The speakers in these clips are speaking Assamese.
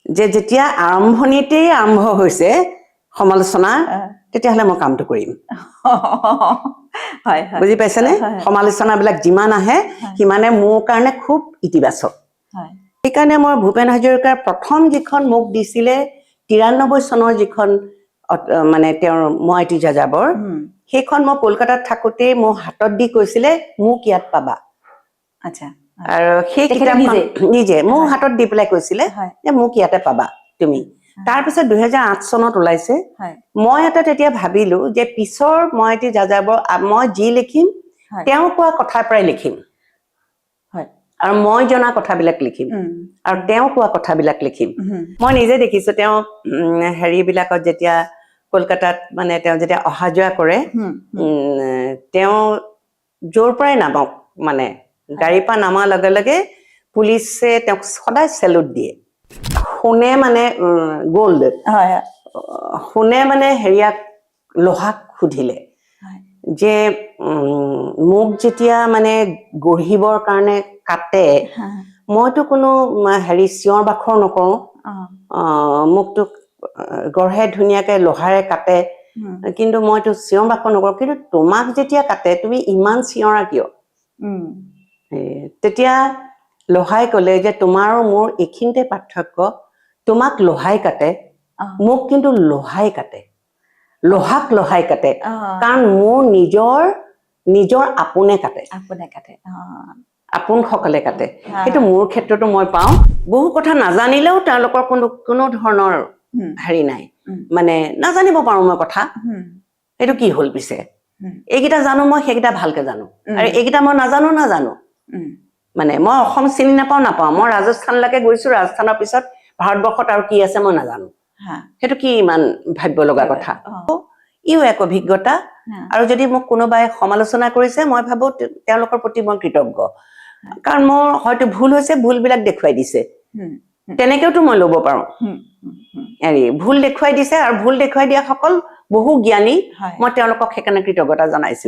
যে যেতিয়া আৰম্ভণিতেই আৰম্ভ হৈছে সমালোচনা তেতিয়াহ'লে মই কামটো কৰিম বুজি পাইছেনে সমালোচনাবিলাক যিমান আহে সিমানে মোৰ কাৰণে খুব ইতিবাচক সেইকাৰণে মই ভূপেন হাজৰিকাৰ প্ৰথম যিখন মোক দিছিলে 93 চনৰ যিখন মানে তেওঁৰ মই এটি যাযাবৰ সেইখন মই কলকাতাত থাকোঁতে মোৰ হাতত দি কৈছিলে মোক ইয়াত পাবা আচ্ছা আৰু সেই কিতাপখন নিজে মোৰ হাতত দি পেলাই কৈছিলে যে মোক ইয়াতে পাবা তুমি তাৰপিছত 2008 চনত ওলাইছে মই এটা তেতিয়া ভাবিলো যে পিছৰ মই এটি যাযাবৰ মই যি লিখিম তেওঁ কোৱা কথাৰ পৰাই লিখিম আৰু মই জনা কথাবিলাক লিখিম আৰু তেওঁ কোৱা কথাবিলাক লিখিম মই নিজে দেখিছো তেওঁ হেৰিবিলাকত যেতিয়া কলকাতাত মানে তেওঁ যেতিয়া অহা যোৱা কৰে তেওঁ জোৰ পৰাই নামক মানে গাড়ীৰ পৰা নামাৰ লগে লগে পুলিচে তেওঁক সদায় চেলুট দিয়ে শুনে মানে গোল্ড শুনে মানে হেৰিয়াক লোহাক সুধিলে যে মোক যেতিয়া মানে গঢ়িবৰ কাৰণে কাটে মইতো কোনো হেৰি চিঞৰ বাখৰ নকৰোঁ মোকতো গঢ়ে ধুনীয়াকে লোহাৰে কাটে কিন্তু মইতো চিঞৰ বাখৰ নকৰোঁ কিন্তু তোমাক যেতিয়া কাটে তুমি ইমান চিঞৰা কিয় তেতিয়া লোহাই ক'লে যে তোমাৰো মোৰ এইখিনিতে পাৰ্থক্য তোমাক লোহাই কাটে মোক কিন্তু লোহাই কাটে লোহাক লোহাই কাটে কাৰণ মোৰ নিজৰ আপোনে কাটে আপোন সকলে কাটে সেইটো মোৰ ক্ষেত্ৰতো মই পাওঁ বহু কথা নাজানিলেও তেওঁলোকৰ কোনো ধৰণৰ হেৰি নাই মানে নাজানিব পাৰো মই কথা এইটো কি হ'ল পিছে এইকেইটা জানো মই সেইকেইটা ভালকে জানো আৰু এইকেইটা মই নাজানো মানে মই অসম চিনি নাপাওঁ মই ৰাজস্থানলৈকে গৈছো ৰাজস্থানৰ পিছত ভাৰতবৰ্ষত আৰু কি আছে মই নাজানো সেইটো কি ইমান ভাবিব লগা কথা ইও এক অভিজ্ঞতা আৰু যদি মোক কোনোবাই সমালোচনা কৰিছে মই ভাবো তেওঁলোকৰ প্ৰতি মই কৃতজ্ঞ কাৰণ মোৰ হয়তো ভুল হৈছে ভুলবিলাক দেখুৱাই দিছে তেনেকেওতো মই ল'ব পাৰো হেৰি ভুল দেখুৱাই দিছে আৰু ভুল দেখুৱাই দিয়া সকল বহু জ্ঞানী মই তেওঁলোকক সেইকাৰণে কৃতজ্ঞতা জনাইছো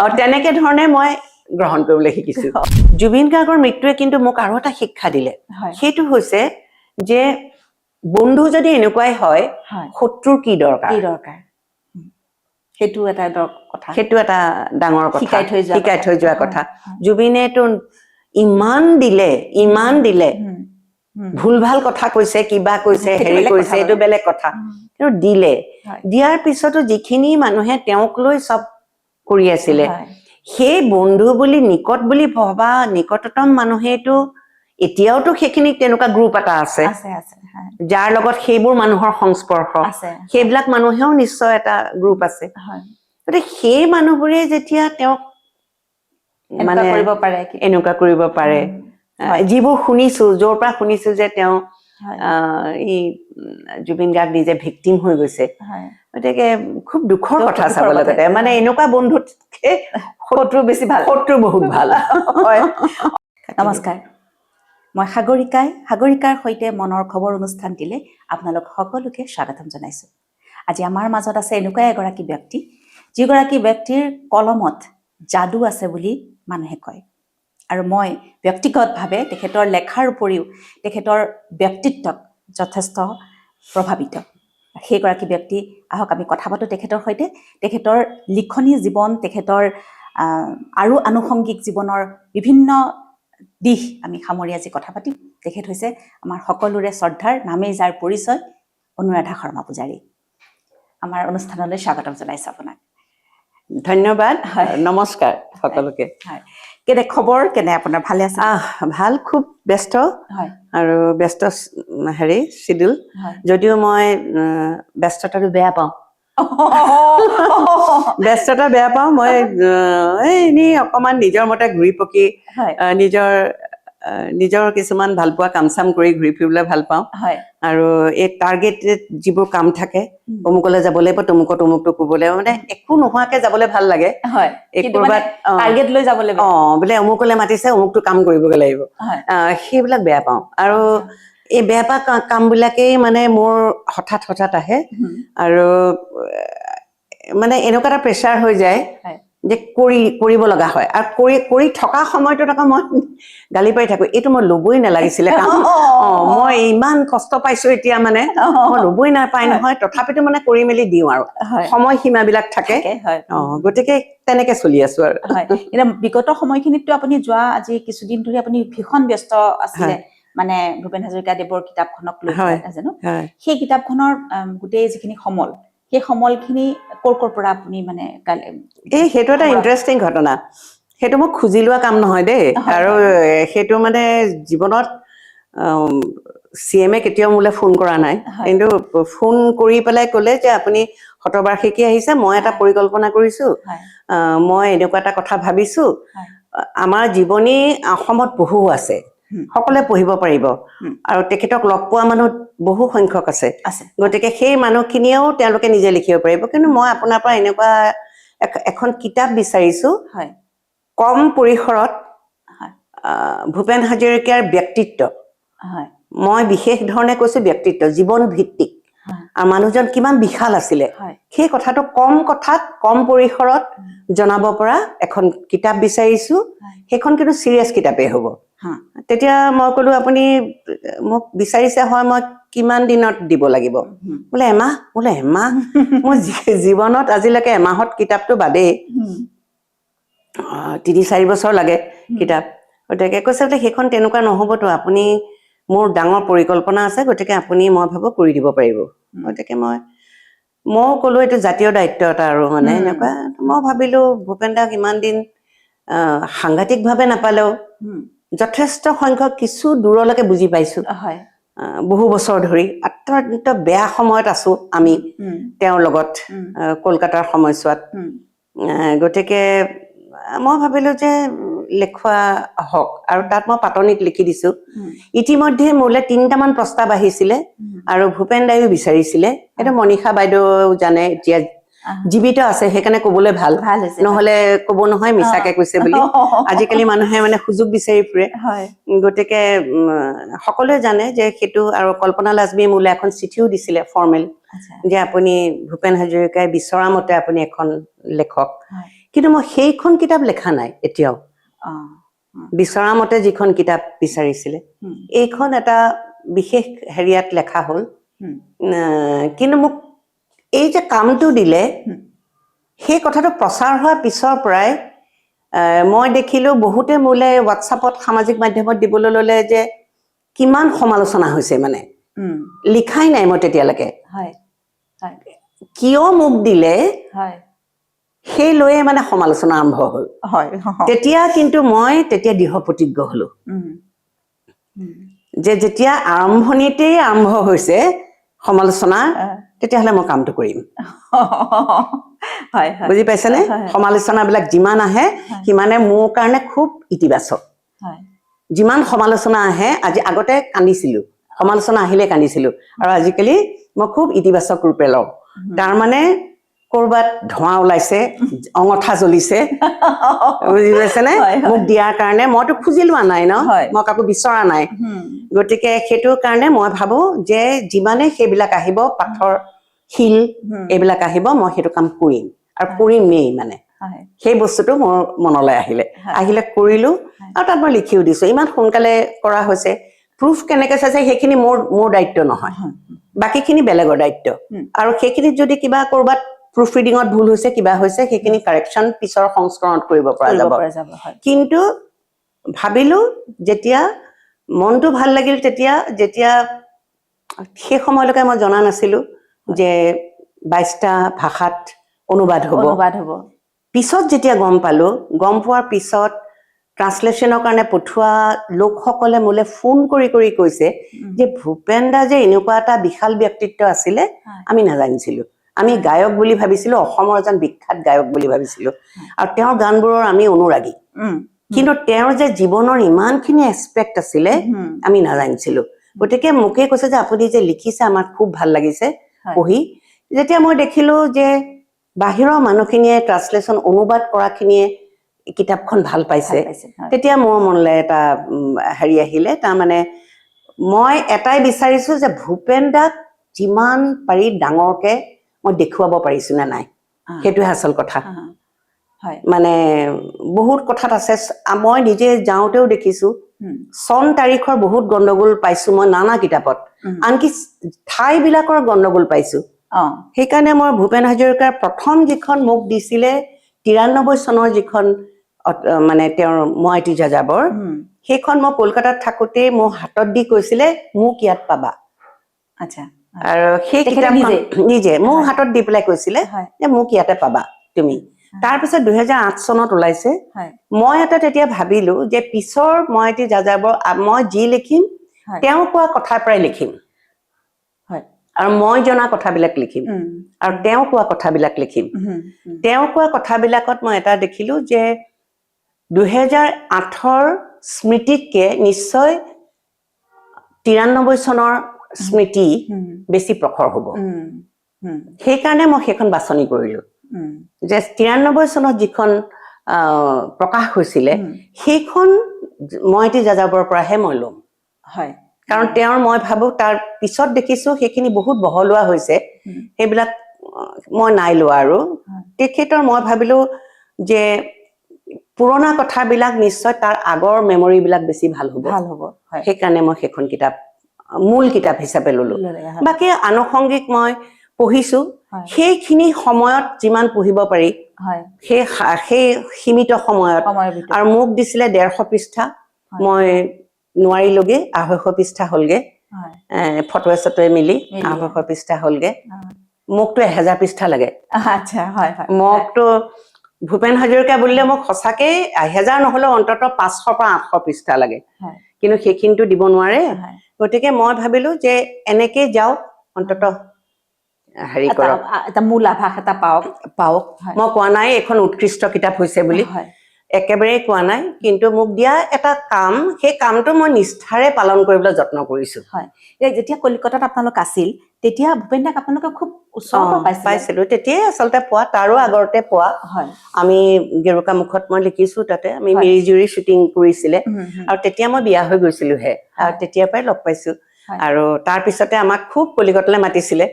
আৰু তেনেকে ধৰণে মই গ্ৰহণ কৰিবলৈ শিকিছো জুবিন গাৰ্গৰ মৃত্যুৱে কিন্তু মোক আৰু এটা শিক্ষা দিলে সেইটো হৈছে যে বন্ধু যদি এনেকুৱাই হয় শত্ৰুৰ কি দৰকাৰ সেইটো এটা কথা সেইটো এটা ডাঙৰ কথা শিকাই থৈ যোৱা কথা জুবিনেতো ইমান দিলে ভুল ভাল কথা কৈছে কিবা কৈছে হেৰি কৰিছে এইটো বেলেগ কথা কিন্তু দিয়াৰ পিছতো যিখিনি মানুহে তেওঁক লৈ চব কৰি আছিলে সেই বন্ধু বুলি নিকট বুলি ভবা নিকটতম মানুহেটো এতিয়াওতো সেইখিনি তেনেকুৱা গ্ৰুপ এটা আছে যাৰ লগত সেইবোৰ মানুহৰ সংস্পৰ্শ সেইবিলাক মানুহেও নিশ্চয় এটা গ্ৰুপ আছে গতিকে সেই মানুহবোৰে যেতিয়া তেওঁক মানে এনেকুৱা কৰিব পাৰে যিবোৰ শুনিছো য'ৰ পৰা শুনিছো যে তেওঁ জুবিন গাৰ্গ নিজে ভিক্টিম হৈ গৈছে গতিকে খুব দুখৰ কথা চাবলৈ গ'লে মানে এনেকুৱা বন্ধুতকে শত্ৰু বহুত ভাল নমস্কাৰ মই সাগৰিকাৰ সৈতে মনৰ খবৰ অনুষ্ঠান দিলে আপোনালোক সকলোকে স্বাগতম জনাইছো আজি আমাৰ মাজত আছে এনেকুৱা এগৰাকী ব্যক্তি যিগৰাকী ব্যক্তিৰ কলমত যাদু আছে বুলি মানুহে কয় আৰু মই ব্যক্তিগতভাৱে তেখেতৰ লেখাৰ উপৰিও তেখেতৰ ব্যক্তিত্বক যথেষ্ট প্ৰভাৱিত সেইগৰাকী ব্যক্তি আহক আমি কথা পাতোঁ তেখেতৰ সৈতে তেখেতৰ লিখনি জীৱন তেখেতৰ আৰু আনুষংগিক জীৱনৰ বিভিন্ন দিশ আমি সামৰি আজি কথা পাতিম তেখেত হৈছে আমাৰ সকলোৰে শ্ৰদ্ধাৰ নামেই যাৰ পৰিচয় অনুৰাধা শৰ্মা পূজাৰী আমাৰ অনুষ্ঠানলৈ স্বাগতম জনাইছো আপোনাক ধন্যবাদ নমস্কাৰ সকলোকে কেনে খবৰ কেনে আপোনাৰ ভালে আছে ভাল খুব ব্যস্ত আৰু ব্যস্ত হেৰি শিডিউল যদিও মই ব্যস্ততাটো বেয়া পাওঁ ব্যস্ততা বেয়া পাওঁ মই এনেই অকমান নিজৰ মতে ঘূৰি পকি নিজৰ কিছুমান ভাল পোৱা কাম চাম কৰি ঘূৰি ফুৰিবলৈ ভাল পাওঁ আৰু এই টাৰ্গেটেড যিবোৰ কাম থাকে অমুকলৈ যাব লাগিব তমুকটো ক'ব লাগিব মানে একো নোহোৱাকে যাবলৈ ভাল লাগে টাৰ্গেট লৈ যাব লাগিব বোলে অমুকলৈ মাতিছে অমুকটো কাম কৰিবগৈ লাগিব সেইবিলাক বেয়া পাওঁ আৰু এই বেয়া পোৱা কামবিলাকেই মানে মোৰ হঠাৎ আহে আৰু মানে এনেকুৱা এটা প্ৰেছাৰ হৈ যায় যে কৰিব লগা হয় আৰু কৰি থকা সময়টোত আকৌ মই গালি পাৰি থাকো এইটো মই ল'বই নালাগিছিলে কাৰণ মই ইমান কষ্ট পাইছো এতিয়া মানে মই ল'বই নাপাই নহয় তথাপিতো মানে কৰি মেলি দিওঁ আৰু সময় সীমাবিলাক থাকে গতিকে তেনেকে চলি আছো আৰু এতিয়া বিগত সময়খিনিততো আপুনি যোৱা আজি কিছুদিন ধৰি আপুনি ভীষণ ব্যস্ত আছিলে মানে ভূপেন হাজৰিকা দেৱৰ কিতাপখনক লৈ জানো সেই কিতাপখনৰ গোটেই যিখিনি সমল সেই সমলখিনি ক'ৰ পৰা আপুনি মানে সেইটো এটা ইণ্টাৰেষ্টিং ঘটনা সেইটো মই খুজি লোৱা কাম নহয় দেই আৰু সেইটো মানে জীৱনত CM কেতিয়াও মোলৈ ফোন কৰা নাই কিন্তু ফোন কৰি পেলাই ক'লে যে আপুনি শতবাৰ্ষিকী আহিছে মই এটা পৰিকল্পনা কৰিছো মই এনেকুৱা এটা কথা ভাবিছো আমাৰ জীৱনী অসমত বহু আছে সকলোৱে পঢ়িব পাৰিব আৰু তেখেতক লগ পোৱা মানুহ বহু সংখ্যক আছে গতিকে সেই মানুহখিনিয়েও তেওঁলোকে নিজে লিখিব পাৰিব কিন্তু মই আপোনাৰ পৰা এনেকুৱা এখন কিতাপ বিচাৰিছো কম পৰিসৰত ভূপেন হাজৰিকাৰ ব্যক্তিত্ব মই বিশেষ ধৰণে কৈছো ব্যক্তিত্ব জীৱন ভিত্তিক আৰু মানুহজন কিমান বিশাল আছিলে সেই কথাটো কম কথাত কম পৰিসৰত জনাব পৰা এখন কিতাপ বিচাৰিছো সেইখন কিন্তু সিৰিয়াছ কিতাপেই হ'ব তেতিয়া মই ক'লো আপুনি মোক বিচাৰিছে হয় মই কিমান দিনত দিব লাগিব বোলে এমাহ মই জীৱনত আজিলৈকে এমাহত কিতাপটো বাদেই 3-4 বছৰ লাগে কিতাপ গতিকে কৈছে বোলে সেইখন তেনেকুৱা নহ'বতো আপুনি মোৰ ডাঙৰ পৰিকল্পনা আছে গতিকে আপুনি মই ভাবো কৰি দিব পাৰিব গতিকে মই ক'লো এইটো জাতীয় দায়িত্ব এটা আৰু মানে এনেকুৱা মই ভাবিলো ভূপেন দাক ইমান দিন সাংঘাতিকভাৱে নাপালেও যথেষ্ট সংখ্যক কিছু দূৰলৈকে বুজি পাইছো বহু বছৰ ধৰি অত্যন্ত বেয়া সময়ত আছো আমি তেওঁৰ লগত কলকাতাৰ সময়ছোৱাত গতিকে মই ভাবিলো যে লেখুৱা হওক আৰু তাত মই পাতনিত লিখি দিছো ইতিমধ্যে মোলৈ 3টামান প্ৰস্তাৱ আহিছিলে আৰু ভূপেন দাইও বিচাৰিছিলে এটা মনীষা বাইদেউ জানে এতিয়া জীৱিত আছে সেইকাৰণে ক'বলৈ ভাল নহলে ক'ব নহয় মিছাকে কৈছে বুলি আজিকালি মানুহে মানে সুযোগ বিচাৰি ফুৰে গতিকে সকলোৱে জানে যে সেইটো আৰু কল্পনা লাজমীয়ে মোলৈ এখন চিঠিও দিছিলে ফৰ্মেল যে আপুনি ভূপেন হাজৰিকাই বিচৰা মতে আপুনি এখন লেখক কিন্তু মই সেইখন কিতাপ লেখা নাই এতিয়াও বিচৰা মতে যিখন কিতাপ বিচাৰিছিলে এইখন এটা বিশেষ হেৰিয়াত লেখা হ'ল কিন্তু মোক এই যে কামটো দিলে সেই কথাটো প্ৰচাৰ হোৱাৰ পিছৰ পৰাই মই দেখিলো বহুতে মোলে হোৱাটছআপত সামাজিক মাধ্যমত দিবলৈ ল'লে যে কিমান সমালোচনা হৈছে মানে লিখাই নাই মই তেতিয়ালৈকে কিয় মোক দিলে সেই লৈয়ে মানে সমালোচনা আৰম্ভ হ'ল তেতিয়া কিন্তু মই দৃঢ় প্ৰতিজ্ঞ হলো যে যেতিয়া আৰম্ভণিতেই আৰম্ভ হৈছে সমালোচনা তেতিয়াহ'লে মই কামটো কৰিম বুজি পাইছেনে সমালোচনাবিলাক যিমান আহে সিমানে মোৰ কাৰণে খুব ইতিবাচক যিমান সমালোচনা আহে আজি আগতে কান্দিছিলো সমালোচনা আহিলে কান্দিছিলো আৰু আজিকালি মই খুব ইতিবাচক ৰূপে লওঁ তাৰমানে কৰবাত ধোঁৱা ওলাইছে অঙঠা জ্বলিছে বুজি পাইছেনে মোক দিয়াৰ কাৰণে মইতো খুজি লোৱা নাই ন মই কাকো বিচৰা নাই গতিকে সেইটো কাৰণে মই ভাবো যে যিমানে সেইবিলাক আহিব পাথৰ শিল এইবিলাক আহিব মই সেইটো কাম কৰিম আৰু কৰিমেই মানে সেই বস্তুটো মোৰ মনলৈ আহিলে কৰিলো আৰু তাত মই লিখিও দিছো ইমান সোনকালে কৰা হৈছে প্ৰুফ কেনেকে চাইছে সেইখিনি মোৰ দায়িত্ব নহয় বাকীখিনি বেলেগৰ দায়িত্ব আৰু সেইখিনিত যদি কিবা কৰবাত প্ৰুফ ৰিডিঙত ভুল হৈছে কিবা হৈছে সেইখিনি কাৰেকশ্যন পিছৰ সংস্কৰণত কৰিব পৰা যাব কিন্তু ভাবিলো যেতিয়া মনটো ভাল লাগিল যেতিয়া সেই সময়লৈকে মই জনা নাছিলো যে 22টা ভাষাত অনুবাদ হ'ব পিছত যেতিয়া গম পোৱাৰ পিছত ট্ৰান্সলেশ্যনৰ কাৰণে পঠোৱা লোকসকলে মোলে ফোন কৰি কৈছে যে ভূপেন দা যে এনেকুৱা এটা বিশাল ব্যক্তিত্ব আছিলে আমি নাজানিছিলো আমি গায়ক বুলি ভাবিছিলো অসমৰ এজন বিখ্যাত গায়ক বুলি ভাবিছিলো আৰু তেওঁৰ গানবোৰৰ আমি অনুৰাগী কিন্তু তেওঁৰ যে জীৱনৰ ইমানখিনি এছপেক্ট আছিলে আমি নাজানিছিলো গতিকে মোকে কৈছে যে আপুনি যে লিখিছে আমাৰ খুব ভাল লাগিছে পঢ়ি যেতিয়া মই দেখিলো যে বাহিৰৰ মানুহখিনিয়ে ট্ৰান্সলেশ্যন অনুবাদ কৰাখিনিয়ে কিতাপখন ভাল পাইছে তেতিয়া মোৰ মনলৈ এটা হেৰি আহিলে তাৰমানে মই এটাই বিচাৰিছো যে ভূপেন দাক যিমান পাৰি ডাঙৰকে মই দেখুৱাব পাৰিছো নে নাই সেইটোহে আচল কথা হয় মানে বহুত কথাত আছে মই নিজে যাওঁতেও দেখিছো চন তাৰিখৰ বহুত গণ্ডগোল পাইছো মই নানা কিতাপত আনকি ঠাইবিলাকৰ গণ্ডগোল পাইছো সেইকাৰণে মই ভূপেন হাজৰিকাৰ প্ৰথম যিখন মোক দিছিলে 93 চনৰ যিখন মানে তেওঁৰ মই এটি যাযাবৰ সেইখন মই কলকাতাত থাকোঁতে মোৰ হাতত দি কৈছিলে মোক ইয়াত পাবা আচ্ছা আৰু সেই কিতাপখন নিজে মোৰ হাতত দি পেলাই কৈছিলে যে মোক ইয়াতে পাবা তুমি তাৰপিছত 2008 চনত ওলাইছে মই এটা তেতিয়া ভাবিলো যে পিছৰ মই এটি যাযাবৰ মই যি লিখিম তেওঁ কোৱা কথাৰ পৰাই লিখিম আৰু মই জনা কথাবিলাক লিখিম আৰু তেওঁ কোৱা কথাবিলাক লিখিম তেওঁ কোৱা কথাবিলাকত মই এটা দেখিলো যে 2008ৰ স্মৃতিতকে নিশ্চয় 93 চনৰ স্মৃতি বেছি প্ৰখৰ হ'ব সেইকাৰণে মই সেইখন বাছনি কৰিলো যে 93 চনত যিখন প্ৰকাশ হৈছিলে সেইখন মই এটি যাযাবৰ পৰাহে মই ল'ম হয় কাৰণ তেওঁৰ মই ভাবো তাৰ পিছত দেখিছো সেইখিনি বহুত বহলোৱা হৈছে সেইবিলাক মই নাই লোৱা আৰু তেখেতৰ মই ভাবিলো যে পুৰণা কথাবিলাক নিশ্চয় তাৰ আগৰ মেমৰিবিলাক বেছি ভাল হ'ব সেইকাৰণে মই সেইখন কিতাপ মূল কিতাপ হিচাপে ললো বাকী আনুষংগিক মই পঢ়িছো সেইখিনি সময়ত যিমান পঢ়িব পাৰি সেই সীমিত সময়ত আৰু মোক দিছিলে 150 পৃষ্ঠা মই নোৱাৰিলোগে 250 পৃষ্ঠা হলগে ফটোৱে চটোৱে মিলি 250 পৃষ্ঠা হলগে মোকতো 1000 পৃষ্ঠা লাগে মোকতো ভূপেন হাজৰিকা বুলিলে মোক সঁচাকে 1000 নহলেও অন্তত 500 পৰা 800 পৃষ্ঠা লাগে কিন্তু সেইখিনিতো দিব নোৱাৰে গতিকে মই ভাবিলো যে এনেকে যাওক অন্তত হেৰি কৰক এটা মূল আভাস এটা পাওক মই কোৱা নাই এখন উৎকৃষ্ট কিতাপ হৈছে বুলি একেবাৰে কোৱা নাই কিন্তু মোক দিয়া এটা কাম সেই কামটো মই নিষ্ঠাৰে পালন কৰিবলৈ যত্ন কৰিছো যেতিয়া কলিকতাত আপোনালোক আছিল তেতিয়া ভূপেন দাক আপোনালোকে খুব ওচৰৰ পৰা পাইছিলো তেতিয়াই আচলতে পোৱা তাৰো আগতে পোৱা আমি গেৰুকা মুখত মই লিখিছো তাতে আমি মিৰিজুৰি শ্বুটিং কৰিছিলে আৰু তেতিয়া মই বিয়া হৈ গৈছিলোহে আৰু তেতিয়াৰ পৰাই লগ পাইছো আৰু তাৰ পিছতে আমাক খুব কলিকতালৈ মাতিছিলে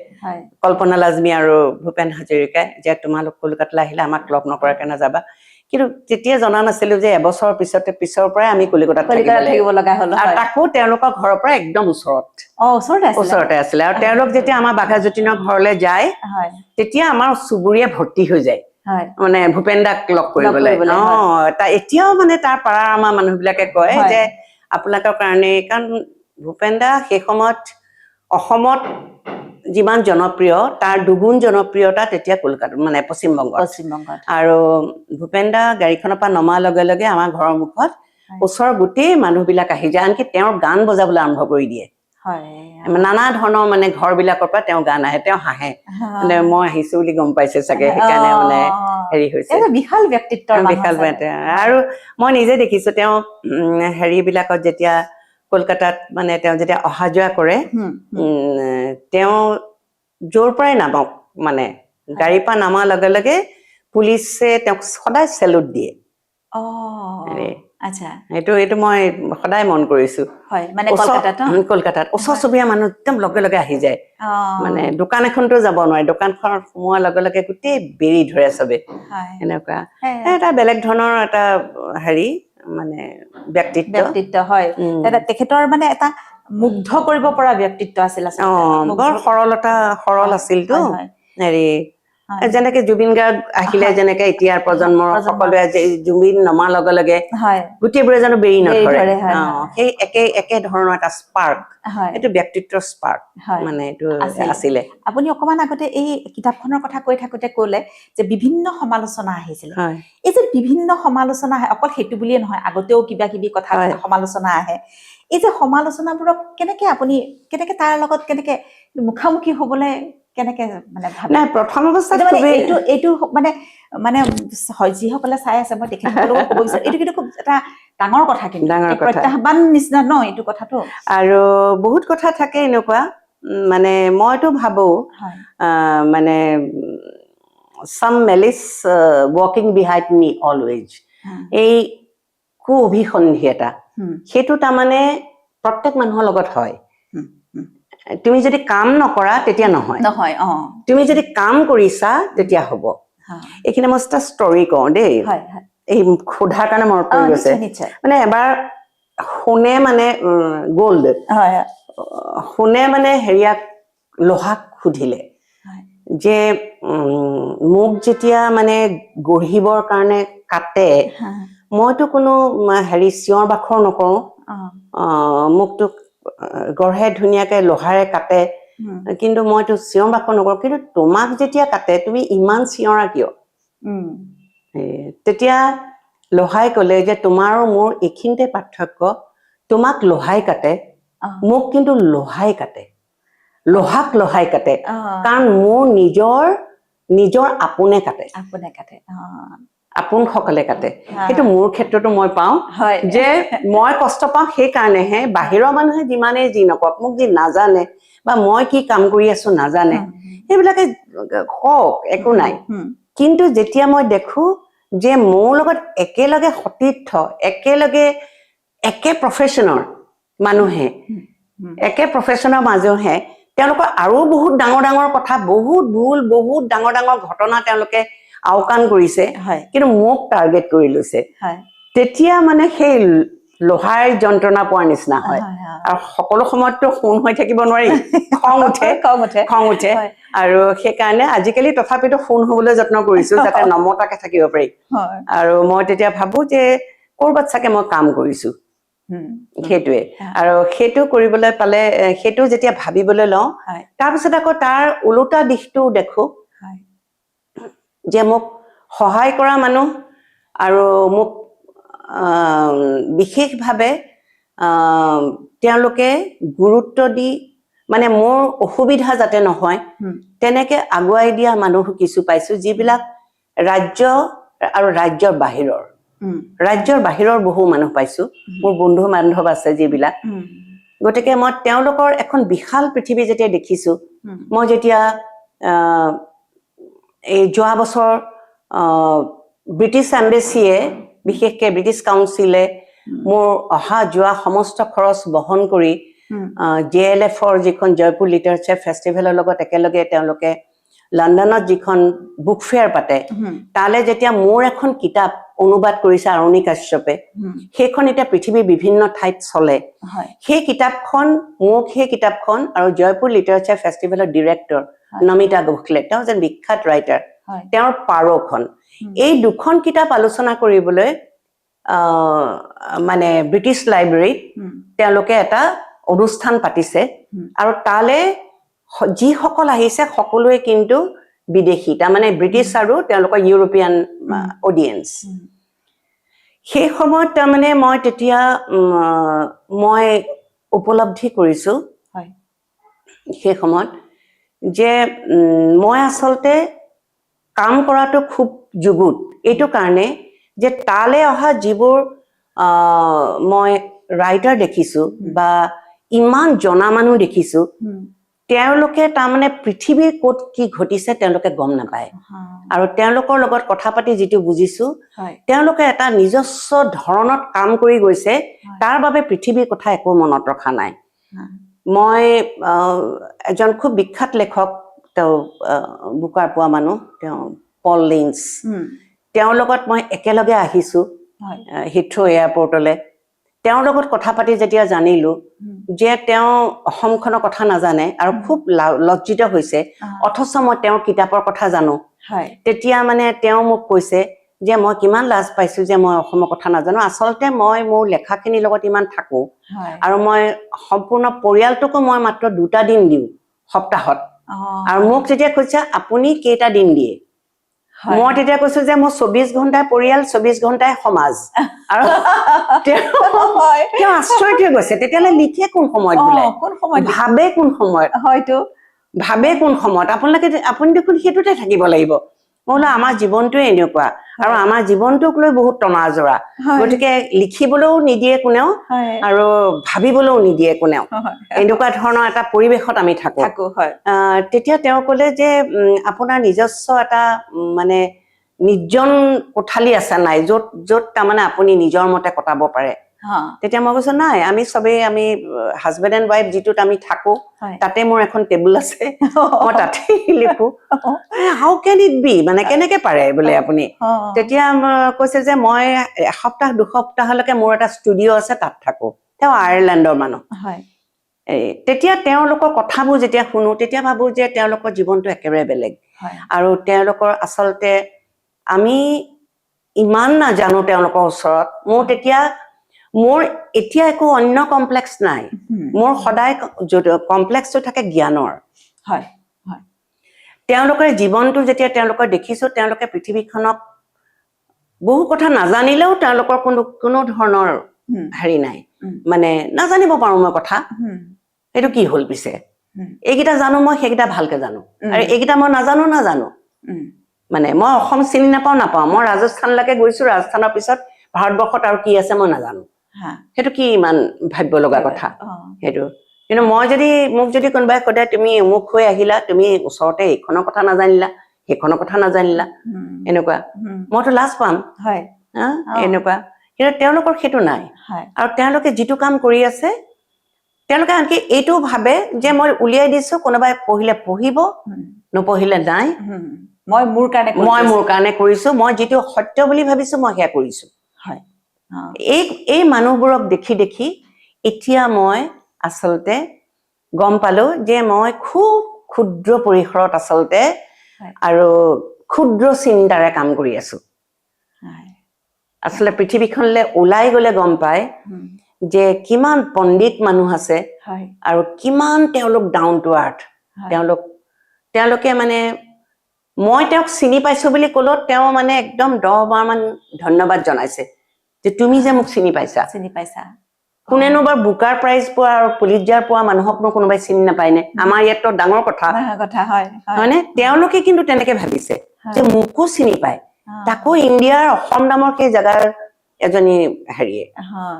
কল্পনা লাজমী আৰু ভূপেন হাজৰিকাই যে তোমালোক কলিকতালৈ আহিলে আমাক লগ নকৰাকে নাযাবা কিন্তু তেতিয়া জনা নাছিলো যে এবছৰৰ পিছৰ পৰাই আমি কলিকতাত থাকিব লগা হ'ল আৰু তাকো তেওঁলোকৰ ঘৰৰ পৰা একদম ওচৰতে আছিলে আৰু তেওঁলোক যেতিয়া আমাৰ বাঘাযতীনৰ ঘৰলৈ যায় তেতিয়া আমাৰ চুবুৰীয়া ভৰ্তি হৈ যায় মানে ভূপেন দাক লগ কৰিবলৈ এতিয়াও মানে তাৰ পাৰাৰ আমাৰ মানুহবিলাকে কয় যে আপোনালোকৰ কাৰণে কাৰণ ভূপেন দা সেই সময়ত অসমত যিমান জনপ্ৰিয় তাৰ দুগুণ জনপ্ৰিয়তা তেতিয়া কলকাতা মানে পশ্চিমবংগত আৰু ভূপেন দা গাড়ীখনৰ পৰা নমাৰ লগে লগে আমাৰ ঘৰৰ মুখত ওচৰৰ গোটেই মানুহবিলাক আহি যায় আনকি তেওঁৰ গান বজাবলৈ আৰম্ভ কৰি দিয়ে নানা ধৰণৰ মানে ঘৰবিলাকৰ পৰা তেওঁ গান আহে তেওঁ হাঁহে মানে মই আহিছো বুলি গম পাইছে চাগে সেইকাৰণে মানে হেৰি হৈছে বিশাল ব্যক্তিত্ব আৰু মই নিজে দেখিছো তেওঁ হেৰিবিলাকত যেতিয়া কলকাতাত মানে তেওঁ যেতিয়া অহা যোৱা কৰে তেওঁ য'ৰ পৰাই নামক মানে গাড়ীৰ পৰা নামাৰ লগে লগে পুলিচে তেওঁক সদায় চেলুট দিয়ে এইটো মই সদায় মন কৰিছো কলকাতাত ওচৰ চুবুৰীয়া মানুহ একদম লগে লগে আহি যায় মানে দোকান এখনতো যাব নোৱাৰে দোকানখনত সোমোৱাৰ লগে লগে গোটেই বেৰি ধৰে চবে এনেকুৱা এটা বেলেগ ধৰণৰ এটা হেৰি মানে ব্যক্তিত্ব হয় তেখেতৰ মানে এটা মুগ্ধ কৰিব পৰা ব্যক্তিত্ব আছিল বৰ সৰল আছিলতো হেৰি যেনেকে জুবিন গাৰ্গ আহিলে যেনেকে এতিয়াৰ প্ৰজন্মৰ সকলোৱে জুবিন নমাৰ লগে লগে গোটেইবোৰে জানো বেৰি নধৰে সেই একে ধৰণৰ এটা স্পাৰ্ক এইটো ব্যক্তিত্বৰ স্পাৰ্ক মানে এইটো আছিলে আপুনি অকমান আগতে এই কিতাপখনৰ কথা কৈ থাকোতে কলে যে বিভিন্ন সমালোচনা আহিছিল এই যে বিভিন্ন সমালোচনা আহে অকল সেইটো বুলিয়ে নহয় আগতেও কিবা কিবি কথা সমালোচনা আহে এই যে সমালোচনাবোৰক কেনেকে তাৰ লগত কেনেকে মুখামুখি হবলৈ কেনেকে মানে নাই প্ৰথম অৱস্থাত এইটো মানে মানে যিসকলে চাই আছে মই তেখেতসকলক ক'ব বিচাৰো এইটো কিন্তু খুব এটা ডাঙৰ কথা কিন্তু প্ৰত্যাহ্বান নিচিনা ন এইটো কথাটো আৰু বহুত কথা থাকে এনেকুৱা মানে মইতো ভাবো মানে some malice walking behind me always এই অভিসন্ধি এটা সেইটো তাৰমানে প্ৰত্যেক মানুহৰ লগত হয় তুমি যদি কাম নকৰা তেতিয়া নহয় তুমি যদি কাম কৰিছা তেতিয়া হ'ব এইখিনি মই এটা ষ্টৰী কওঁ দেই এই সোধাৰ কাৰণে মনত পৰি গৈছে মানে এবাৰ সোণে মানে গ'ল্ড সোণে মানে হেৰিয়াক লোহাক সুধিলে যে মোক যেতিয়া মানে গঢ়িবৰ কাৰণে কাটে মইতো কোনো হেৰি চিঞৰ বাখৰ নকৰোঁ মোকতো গঢ়ে ধুনীয়াকে লোহাৰে কাটে কিন্তু মইতো চিঞৰ বাখৰ নকৰোঁ কিন্তু তোমাক যেতিয়া কাটে তুমি ইমান চিঞৰা কিয় তেতিয়া লোহাই ক'লে যে তোমাৰ আৰু মোৰ এইখিনিতে পাৰ্থক্য তোমাক লোহাই কাটে মোক কিন্তু লোহাই কাটে লোহাক লোহাই কাটে কাৰণ মোৰ নিজৰ আপোনে কাটে আপোনসকলে কাটে সেইটো মোৰ ক্ষেত্ৰতো মই পাওঁ যে মই কষ্ট পাওঁ সেইকাৰণেহে বাহিৰৰ মানুহে যিমানেই যি নকওক মোক যি নাজানে বা মই কি কাম কৰি আছো নাজানে সেইবিলাকে কওক একো নাই কিন্তু যেতিয়া মই দেখো যে মোৰ লগত একেলগে সতীৰ্থ একে প্ৰফেশ্যনৰ মানুহে একে প্ৰফেশ্যনৰ মানুহে তেওঁলোকৰ আৰু বহুত ডাঙৰ ডাঙৰ কথা বহুত ভুল বহুত ডাঙৰ ডাঙৰ ঘটনা তেওঁলোকে আওকাণ কৰিছে কিন্তু মোক টাৰ্গেট কৰি লৈছে তেতিয়া মানে সেই লোহাৰ যন্ত্ৰণা পোৱাৰ নিচিনা হয় আৰু সকলো সময়ততো শুন হৈ থাকিব নোৱাৰি খং উঠে আৰু সেইকাৰণে আজিকালি তথাপিতো শুন হবলৈ যত্ন কৰিছো যাতে নমতাকে থাকিব পাৰি আৰু মই তেতিয়া ভাবো যে কৰবাত চাগে মই কাম কৰিছো সেইটোৱে আৰু সেইটো কৰিবলৈ পালে সেইটো যেতিয়া ভাবিবলৈ লওঁ তাৰপিছত আকৌ তাৰ ওলোটা দিশটো দেখো যে মোক সহায় কৰা মানুহ আৰু মোক বিশেষভাৱে তেওঁলোকে গুৰুত্ব দি মানে মোৰ অসুবিধা যাতে নহয় তেনেকে আগুৱাই দিয়া মানুহ কিছু পাইছো যিবিলাক ৰাজ্য আৰু ৰাজ্যৰ বাহিৰৰ বহু মানুহ পাইছো মোৰ বন্ধু বান্ধৱ আছে যিবিলাক গতিকে মই তেওঁলোকৰ এখন বিশাল পৃথিৱী যেতিয়া দেখিছো মই যেতিয়া এই যোৱা বছৰ ব্ৰিটিছ এম্বেচিয়ে বিশেষকে ব্ৰিটিছ কাউন্সিলে মোৰ অহা যোৱা সমস্ত খৰচ বহন কৰি JLF-ৰ যিখন জয়পুৰ লিটাৰেচাৰ ফেষ্টিভেলৰ লগত একেলগে তেওঁলোকে লণ্ডনত যিখন বুক ফেয়াৰ পাতে তালে যেতিয়া মোৰ এখন কিতাপ অনুবাদ কৰিছে আৰণী কাশ্যপে সেইখন এতিয়া পৃথিৱীৰ বিভিন্ন ঠাইত চলে সেই কিতাপখন আৰু জয়পুৰ লিটাৰেচাৰ ফেষ্টিভেলৰ ডিৰেক্টৰ নমিতা গোখলে তেওঁ এজন বিখ্যাত ৰাইটাৰ তেওঁৰ পাৰখন এই দুখন কিতাপ আলোচনা কৰিবলৈ মানে ব্ৰিটিছ লাইব্ৰেৰীত তেওঁলোকে এটা অনুষ্ঠান পাতিছে আৰু তালে যিসকল আহিছে সকলোৱে কিন্তু বিদেশী তাৰমানে ব্ৰিটিছ আৰু তেওঁলোকৰ ইউৰোপিয়ান অডিয়েন্স সেই সময়ত তাৰমানে মই তেতিয়া মই উপলব্ধি কৰিছো সেই সময়ত যে মই আচলতে কাম কৰাটো খুব যুগুত এইটো কাৰণে যে তালে অহা যিবোৰ মই ৰাইটাৰ দেখিছো বা ইমান জনা মানুহ দেখিছো তেওঁলোকে তাৰমানে পৃথিৱীৰ ক'ত কি ঘটিছে তেওঁলোকে গম নাপায় আৰু তেওঁলোকৰ লগত কথা পাতি যিটো বুজিছো তেওঁলোকে এটা নিজস্ব ধৰণত কাম কৰি গৈছে তাৰ বাবে পৃথিৱীৰ কথা একো মনত ৰখা নাই মই এজন খুব বিখ্যাত লেখক তেওঁ বুকাৰ পোৱা মানুহ তেওঁ পল লিঞ্চ তেওঁৰ লগত মই একেলগে আহিছো হিথ্ৰ' এয়াৰপৰ্টলে তেওঁৰ লগত কথা পাতি যেতিয়া জানিলো যে তেওঁ অসমখনৰ কথা নাজানে আৰু খুব লজ্জিত হৈছে অথচ মই তেওঁৰ কিতাপৰ কথা জানো তেতিয়া মানে তেওঁ মোক কৈছে যে মই কিমান লাজ পাইছো যে মই অসমৰ কথা নাজানো আচলতে মই মোৰ লেখাখিনিৰ লগত ইমান থাকো আৰু মই সম্পূৰ্ণ পৰিয়ালটোকো মই মাত্ৰ 2টা দিন দিওঁ সপ্তাহত আৰু মোক যেতিয়া কৈছে আপুনি কেইটা দিন দিয়ে মই তেতিয়া কৈছো যে মই 24 ঘণ্টাই পৰিয়াল 24 ঘণ্টাই সমাজ আৰু তেওঁ আশ্চৰ্য হৈ গৈছে তেতিয়ালে লিখে কোন সময়ত বোলে ভাবে কোন সময়ত আপুনি দেখোন সেইটোতে থাকিব লাগিব বোলে আমাৰ জীৱনটোৱে এনেকুৱা আৰু আমাৰ জীৱনটোক লৈ বহুত টনাজৰা গতিকে লিখিবলৈও নিদিয়ে কোনেও আৰু ভাবিবলৈও নিদিয়ে কোনেও এনেকুৱা ধৰণৰ এটা পৰিৱেশত আমি থাকো তেতিয়া তেওঁ ক'লে যে আপোনাৰ নিজস্ব এটা মানে নিৰ্জন কোঠালি আছে নাই য'ত তাৰমানে আপুনি নিজৰ মতে কটাব পাৰে তেতিয়া মই কৈছো নাই আমি চবেই আমি হাজবেণ্ড এণ্ড ৱাইফ যিটোত আমি থাকো তাতে মোৰ এখন টেবুল আছে মই তাতে লিখো হাউ কেন ইট বি মানে কেনেকে পাৰে বোলে আপুনি তেতিয়া কৈছে যে মই এসপ্তাহ দুসপ্তাহলৈকে মোৰ এটা ষ্টুডিঅ' আছে তাত থাকো তেওঁ আয়াৰলেণ্ডৰ মানুহ তেতিয়া তেওঁলোকৰ কথাবোৰ যেতিয়া শুনো তেতিয়া ভাবো যে তেওঁলোকৰ জীৱনটো একেবাৰে বেলেগ আৰু তেওঁলোকৰ আচলতে আমি ইমান নাজানো তেওঁলোকৰ ওচৰত মোৰ এতিয়া একো অন্য কমপ্লেক্স নাই মোৰ সদায় কমপ্লেক্সটো থাকে জ্ঞানৰ তেওঁলোকৰ জীৱনটো যেতিয়া তেওঁলোকৰ দেখিছো তেওঁলোকে পৃথিৱীখনক বহু কথা নাজানিলেও তেওঁলোকৰ কোনো ধৰণৰ হেৰি নাই মানে নাজানিব পাৰো মই কথা এইটো কি হ'ল পিছে এইকেইটা জানো মই সেইকেইটা ভালকে জানো আৰু এইকেইটা মই নাজানো মানে মই অসম চিনি নাপাওঁ মই ৰাজস্থানলৈকে গৈছো ৰাজস্থানৰ পিছত ভাৰতবৰ্ষত আৰু কি আছে মই নাজানো সেইটো কি ইমান ভাবিব লগা কথা সেইটো কিন্তু মোক যদি কোনোবাই সোধে তুমি অমুক হৈ আহিলা তুমি ওচৰতে এইখনৰ কথা নাজানিলা সেইখনৰ কথা নাজানিলা এনেকুৱা মইতো লাজ পাম এনেকুৱা কিন্তু তেওঁলোকৰ সেইটো নাই আৰু তেওঁলোকে যিটো কাম কৰি আছে তেওঁলোকে আনকি এইটো ভাবে যে মই উলিয়াই দিছো কোনোবাই পঢ়িলে পঢ়িব নপঢ়িলে নাই মই মোৰ কাৰণে কৰিছো মই যিটো সত্য বুলি ভাবিছো মই সেয়া কৰিছো এই মানুহবোৰক দেখি দেখি এতিয়া মই আচলতে গম পালো যে মই খুব ক্ষুদ্ৰ পৰিসৰত আচলতে আৰু ক্ষুদ্ৰ চিন্তাৰে কাম কৰি আছো আচলতে পৃথিৱীখনলৈ ওলাই গলে গম পায় যে কিমান পণ্ডিত মানুহ আছে আৰু কিমান তেওঁলোক ডাউন টু আৰ্থ তেওঁলোকে মানে মই তেওঁক চিনি পাইছো বুলি কলো তেওঁ মানে একদম 10 বাৰ মান ধন্যবাদ জনাইছে যে তুমি যে মোক চিনি পাইছা কোনেনো বাৰু বুকাৰ প্ৰাইজ পোৱা আৰু পুলিটজাৰ পোৱা মানুহকনো কোনোবাই চিনি নাপায়নে আমাৰ ইয়াততো ডাঙৰ কথা হয়নে তেওঁলোকে কিন্তু তেনেকে ভাবিছে যে মোকো চিনি পায় তাকো ইণ্ডিয়াৰ অসম নামৰ সেই জেগাৰ এজনী হেৰিয়ে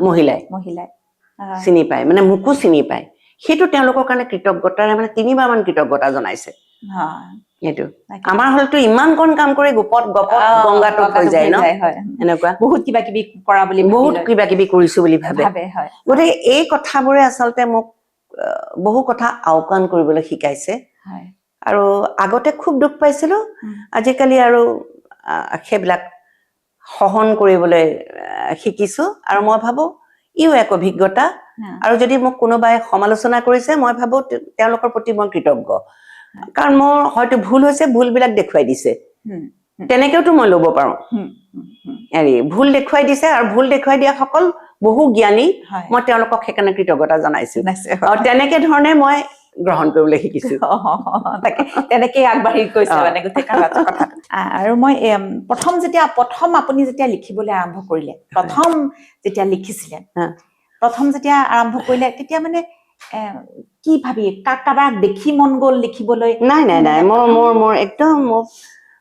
মহিলাই চিনি পায় মানে মোকো চিনি পায় সেইটো তেওঁলোকৰ কাৰণে কৃতজ্ঞতাৰে মানে 3 বাৰ মান কৃতজ্ঞতা জনাইছে সেইটো আমাৰ হলতো ইমান কণ কাম কৰি গপত গংগাটোত হৈ যায় ন এনেকুৱা বহুত কিবা কিবি কৰা বুলি বহুত কিবা কিবি কৰিছো বুলি ভাবে গতিকে এই কথাবোৰে আচলতে মোক বহু কথা আওকাণ কৰিবলৈ শিকাইছে আৰু আগতে খুব দুখ পাইছিলো আজিকালি আৰু সেইবিলাক সহন কৰিবলৈ শিকিছো আৰু মই ভাবো ইও এক অভিজ্ঞতা আৰু যদি মোক কোনোবাই সমালোচনা কৰিছে মই ভাবো তেওঁলোকৰ প্ৰতি মই কৃতজ্ঞ কাৰণ মোৰ হয়তো ভুল হৈছে ভুলবিলাক দেখুৱাই দিছে তেনেকেওতো মই ল'ব পাৰো ভুল দেখুৱাই দিছে আৰু ভুল দেখুৱাই দিয়া সকল বহু জ্ঞানী মই তেওঁলোকক সেইকাৰণে কৃতজ্ঞতা জনাইছো আৰু তেনেকে ধৰণে মই গ্ৰহণ কৰিবলৈ শিকিছো তেনেকেই আগবাঢ়ি গৈছে মানে গোটেই কথাটো আৰু মই প্ৰথম আপুনি যেতিয়া লিখিবলৈ আৰম্ভ কৰিলে প্ৰথম যেতিয়া লিখিছিলে প্ৰথম যেতিয়া আৰম্ভ কৰিলে তেতিয়া মানে কি ভাবি কাৰোবাক দেখি মন গ'ল লিখিবলৈ নাই মোৰ একদম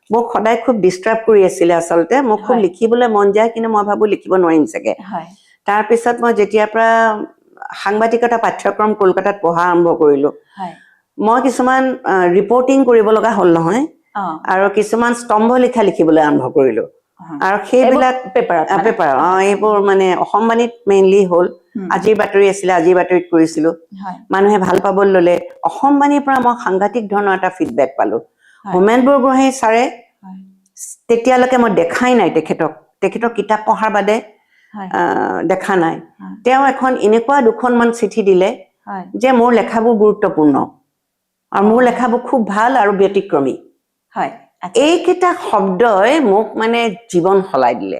মোক সদায় খুব ডিষ্টাৰ্ব কৰি আছিলে আচলতে মোক খুব লিখিবলৈ মন যায় কিন্তু মই ভাবো লিখিব নোৱাৰিম চাগে তাৰপিছত মই যেতিয়াৰ পৰা সাংবাদিকতা পাঠ্যক্ৰম কলকাতাত পঢ়া আৰম্ভ কৰিলো মই কিছুমান ৰিপৰ্টিং কৰিব লগা হ'ল নহয় আৰু কিছুমান স্তম্ভ লিখা লিখিবলৈ আৰম্ভ কৰিলো আৰু সেইবিলাক পেপাৰ এইবোৰ মানে অসমবাণীত মেইনলি হ'ল আজিৰ বাতৰি আছিলে আজিৰ বাতৰিত কৰিছিলো মানুহে ভাল পাবলৈ ললে অসমবাণীৰ পৰা মই সাংঘাতিক ধৰণৰ এটা ফিডবেক পালো হোমেন বৰগোহাঁই ছাৰে তেতিয়ালৈকে মই দেখাই নাই তেখেতৰ কিতাপ পঢ়াৰ বাদে দেখা নাই তেওঁ এখন এনেকুৱা 2খনমান চিঠি দিলে যে মোৰ লেখাবোৰ গুৰুত্বপূৰ্ণ আৰু মোৰ লেখাবোৰ খুব ভাল আৰু ব্যতিক্ৰমী এইকেইটা শব্দই মোক মানে জীৱন সলাই দিলে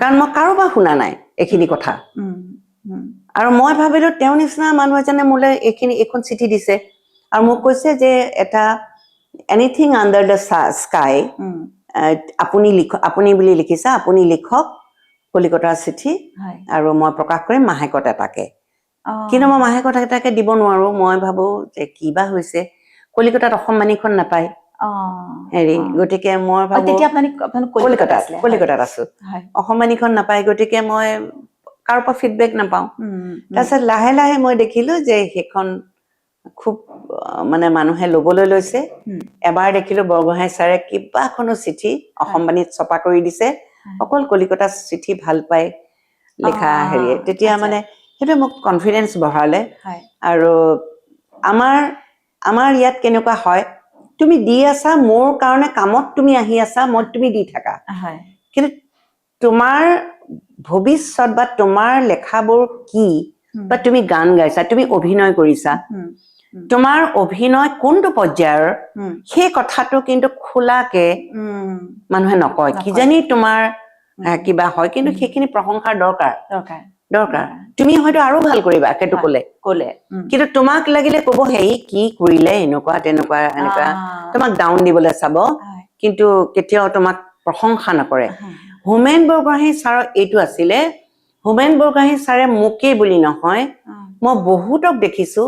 কাৰণ মই কাৰোবাৰ শুনা নাই এইখিনি কথা আৰু মই ভাবিলো তেওঁ নিচিনা মানুহ এজনে মোলৈ এইখন চিঠি দিছে আৰু মোক কৈছে যে এটা এনিথিং আণ্ডাৰ দ্য স্কাই আপুনি বুলি লিখিছা আপুনি লিখক কলিকতাৰ চিঠি আৰু মই প্ৰকাশ কৰিম মাহেকত এটাকে কিন্তু মই মাহেকত এটাকে দিব নোৱাৰো মই ভাবো যে কিবা হৈছে কলিকতাত অসমবাণীখন নাপায় গতিকে মই ভাবো কলিকতাত আছো অসমবাণীখন নাপায় গতিকে মই কাৰো পৰা ফিডবেক নাপাওঁ তাৰপিছত লাহে লাহে মই দেখিলো যে সেইখন খুব মানে মানুহে ল'বলৈ লৈছে এবাৰ দেখিলো বৰগোহাঁই ছাৰে কিবাখনো চিঠি অসমবাণীত ছপা কৰি দিছে অকল কলিকতা চিঠি ভাল পায় লিখা হেৰিয়ে তেতিয়া আচ্ছা। মানে সেইটো মোক কনফিডেন্স বঢ়ালে হয় আৰু আমাৰ ইয়াত কেনেকুৱা হয় তুমি দি আছা মোৰ কাৰণে কামত তুমি আহি আছা তুমি দি থাকা হয় কিন্তু তোমাৰ ভৱিষ্যত বা তোমাৰ লেখাবোৰ কি বা তুমি গান গাইছা তুমি অভিনয় কৰিছা তোমাৰ অভিনয় কোনটো পৰ্যায়ৰ সেই কথাটো কিন্তু খোলাকে মানুহে নকয় কিজানি তোমাৰ কিবা হয় কিন্তু সেইখিনি প্ৰশংসাৰ দৰকাৰ তুমি হয়তো আৰু ভাল কৰিবা সেইটো ক'লে কিন্তু তোমাক লাগিলে ক'ব হেৰি কি কৰিলে এনেকুৱা তেনেকুৱা এনেকুৱা তোমাক ডাউন দিবলৈ চাব কিন্তু কেতিয়াও তোমাক প্ৰশংসা নকৰে হোমেন বৰগোহাঞি ছাৰৰ এইটো আছিলে হোমেন বৰগোহাঞি ছাৰে মোকেই বুলি নহয় মই বহুতক দেখিছো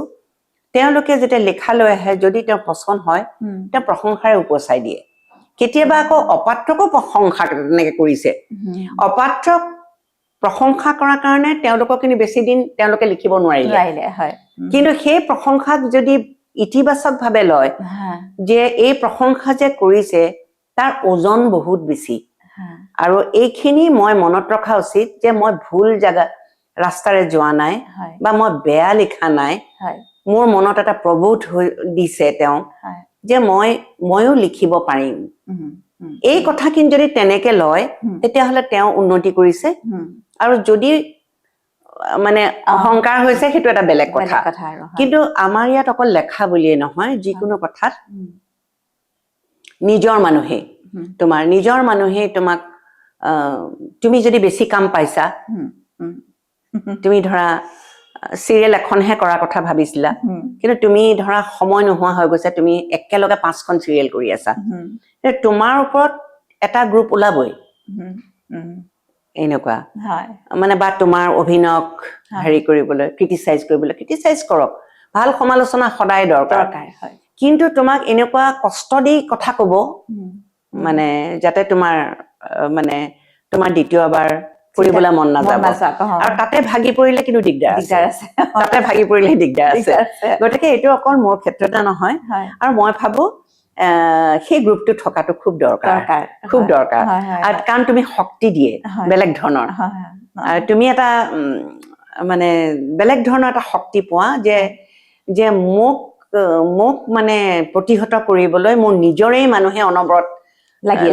তেওঁলোকে যেতিয়া লেখালৈ আহে যদি তেওঁ পচন্দ হয় তেওঁ প্ৰশংসাৰে উপচাই দিয়ে কেতিয়াবা আকৌ অপাত্ৰকো প্ৰশংসা তেনেকে কৰিছে অপাত্ৰক প্ৰশংসা কৰাৰ কাৰণে তেওঁলোকক কিন্তু বেছি দিন তেওঁলোকে লিখিব নোৱাৰিলে কিন্তু সেই প্ৰশংসাক যদি ইতিবাচক ভাৱে লয় যে এই প্ৰশংসা যে কৰিছে তাৰ ওজন বহুত বেছি আৰু এইখিনি মই মনত ৰখা উচিত যে মই ভুল জাগা ৰাস্তাৰে যোৱা নাই বা মই বেয়া লিখা নাই মোৰ মনত এটা প্ৰবোধ দিছে তেওঁ যে ময়ো লিখিব পাৰিম এই কথাখিনি যদি তেনেকে লয় তেতিয়াহ'লে তেওঁ উন্নতি কৰিছে আৰু যদি মানে অহংকাৰ হৈছে সেইটো এটা বেলেগ কথা কিন্তু আমাৰ ইয়াত অকল লেখা বুলিয়ে নহয় যিকোনো কথাত নিজৰ মানুহে তোমাক তুমি যদি বেছি কাম পাইছা তুমি ধৰা চিৰিয়েল এখনহে কৰাৰ কথা ভাবিছিলা কিন্তু তুমি ধৰা সময় নোহোৱা হৈ গৈছে তুমি একেলগে 5খন চিৰিয়েল কৰি আছা তোমাৰ ওপৰত এটা গ্ৰুপ ওলাবই এনেকুৱা মানে বা তোমাৰ অভিনয়ক হেৰি কৰিবলৈ ক্ৰিটিচাইজ কৰক ভাল সমালোচনা সদায় দৰকাৰ কিন্তু তোমাক এনেকুৱা কষ্ট দি কথা কব মানে যাতে তোমাৰ মানে তোমাৰ দ্বিতীয়বাৰ কৰিবলৈ মন নাযাব আৰু তাতে ভাগি পৰিলে কিন্তু দিগদাৰ আছে গতিকে এইটো অকল মোৰ ক্ষেত্ৰতে নহয় আৰু মই ভাবো সেই গ্ৰুপটো থকাটো খুব দৰকাৰ আৰু কাৰণ তুমি শক্তি দিয়ে বেলেগ ধৰণৰ তুমি এটা মানে বেলেগ ধৰণৰ এটা শক্তি পোৱা যে মোক মানে প্ৰতিহত কৰিবলৈ মোৰ নিজৰেই মানুহে অনবৰত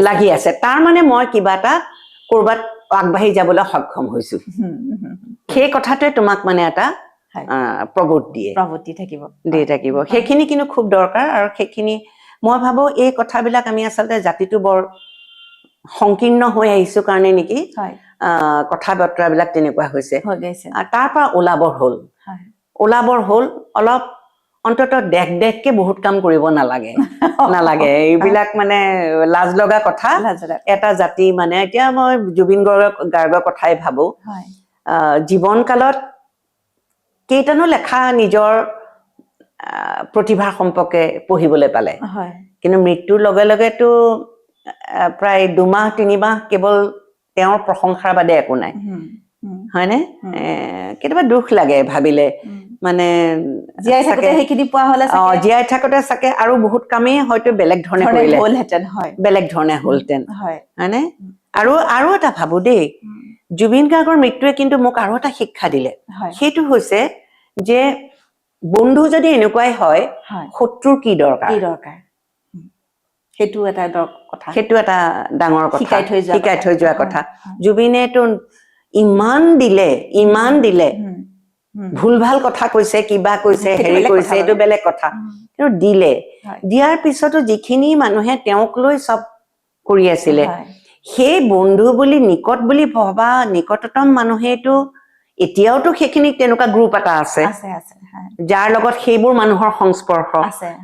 লাগি আছে তাৰ মানে মই কিবা এটা কৰবাত আগবাঢ়ি যাবলৈ সক্ষম হৈছো সেই কথাটোৱে তোমাক মানে এটা প্ৰবোধ দি থাকিব সেইখিনি কিন্তু খুব দৰকাৰ আৰু সেইখিনি মই ভাবো এই কথাবিলাক আমি আচলতে জাতিটো বৰ সংকীৰ্ণ হৈ আহিছো কাৰণে নেকি কথা বতৰাবিলাক তেনেকুৱা হৈছে তাৰ পৰা ওলাবৰ হ'ল অলপ অন্তত দেশকে বহুত কাম কৰিব নালাগে এইবিলাক মানে লাজ লগা কথা এটা জাতি মানে এতিয়া মই জুবিন গাৰ্গৰ কথাই ভাবো জীৱন কালত কেইটানো লেখা নিজৰ প্ৰতিভাৰ সম্পৰ্কে পঢ়িবলৈ পালে কিন্তু মৃত্যুৰ লগে লগেতো প্ৰায় 2-3 মাহ কেৱল তেওঁৰ প্ৰশংসাৰ বাদে একো নাই হয়নে কেতিয়াবা দুখ লাগে ভাবিলে মানে জীয়াই থাকোতে চাগে আৰু বহুত কামেই হয়তো বেলেগ ধৰণে হ'লহেঁতেন হয়নে আৰু এটা ভাবো দেই জুবিন গাৰ্গৰ মৃত্যুৱে কিন্তু মোক আৰু এটা শিক্ষা দিলে সেইটো হৈছে যে বন্ধু যদি এনেকুৱাই হয় শত্ৰুৰ কি দৰকাৰ সেইটো এটা ডাঙৰ কথা শিকাই থৈ যোৱা কথা জুবিনেতো ইমান দিলে ভুল ভাল কথা কৈছে কিবা কৈছে হেৰি কৈছে এইটো বেলেগ কথা কিন্তু দিয়াৰ পিছতো যিখিনি মানুহে তেওঁক লৈ চব কৰি আছিলে সেই বন্ধু বুলি নিকট বুলি ভবা নিকটতম মানুহেতো এতিয়াওতো সেইখিনি তেনেকুৱা গ্ৰুপ এটা আছে যাৰ লগত সেইবোৰ মানুহৰ সংস্পৰ্শ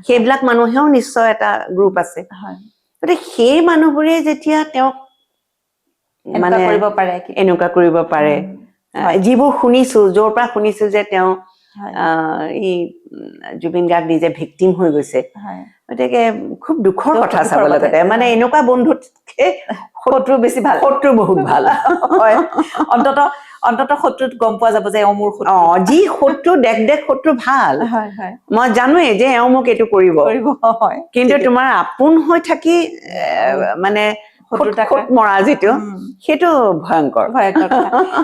সেইবিলাক মানুহেও নিশ্চয় এটা গ্ৰুপ আছে গতিকে সেই মানুহবোৰে যেতিয়া তেওঁক মানে এনেকুৱা কৰিব পাৰে যিবোৰ শুনিছো য'ৰ পৰা শুনিছো যে তেওঁ জুবিন গাৰ্গ নিজে ভিক্টিম হৈ গৈছে গতিকে খুব দুখৰ কথা চাব লগতে মানে এনেকুৱা বন্ধুতকে শত্ৰু বহুত ভাল অন্তত শত্ৰুত গম পোৱা যাব যে মোৰ যি শত্ৰু দেশ শত্ৰু ভাল মই জানোৱেই যে মোক এইটো কৰিব কিন্তু তোমাৰ আপোন হৈ থাকি মানে খুট মৰা যিটো সেইটো ভয়ংকৰ কথা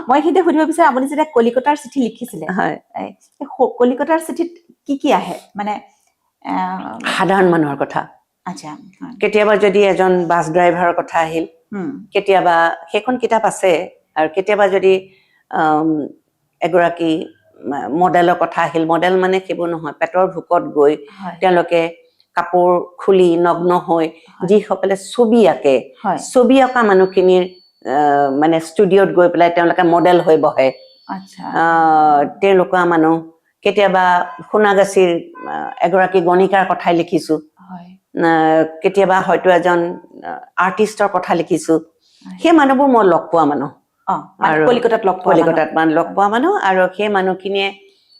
মই সেইতে সুধিব বিচাৰো আপুনি যেতিয়া কলিকতাৰ চিঠি লিখিছিলে হয় কলিকতাৰ চিঠিত কি আহে মানে সাধাৰণ মানুহৰ কথা আচ্ছা কেতিয়াবা যদি এজন বাছ ড্ৰাইভাৰৰ কথা আহিল কেতিয়াবা সেইখন কিতাপ আছে আৰু কেতিয়াবা যদি এগৰাকী মডেলৰ কথা আহিল মডেল মানে সেইবোৰ নহয় পেটৰ ভোকত গৈ তেওঁলোকে কাপোৰ খুলি নগ্ন হৈ যিসকলে ছবি আঁকে ছবি অঁকা মানুহখিনিৰ মানে ষ্টুডিঅ'ত গৈ পেলাই তেওঁলোকে মডেল হৈ বহে তেওঁলোকৰ মানুহ কেতিয়াবা সোণাগাছিৰ এগৰাকী গণিকাৰ কথাই লিখিছো কেতিয়াবা হয়তো এজন আৰ্টিষ্টৰ কথা লিখিছো সেই মানুহবোৰ মই লগ পোৱা মানুহ কলিকতাত লগ পোৱা মানুহ আৰু সেই মানুহখিনিয়ে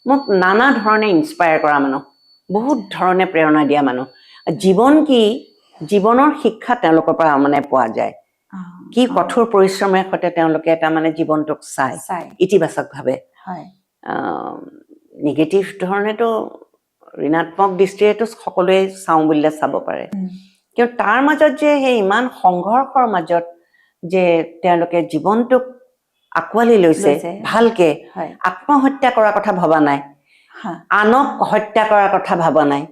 মোক নানা ধৰণে ইনস্পায়াৰ কৰা মানুহ বহুত ধৰণে প্ৰেৰণা দিয়া মানুহ জীৱন কি জীৱনৰ শিক্ষা তেওঁলোকৰ পৰা মানে পোৱা যায় কি কঠোৰ পৰিশ্ৰমৰ সৈতে তেওঁলোকে এটা মানে জীৱনটোক চাই ইতিবাচক ভাৱে নিগেটিভ ধৰণেতো ঋণাত্মক দৃষ্টিৰেতো সকলোৱে চাওঁ বুলিলে চাব পাৰে কিন্তু তাৰ মাজত যে সেই ইমান সংঘৰ্ষৰ মাজত যে তেওঁলোকে জীৱনটোক আঁকোৱালি লৈছে ভালকে আত্মহত্যা কৰাৰ কথা ভবা নাই আনক হত্যা কৰাৰ কথা ভবা নাই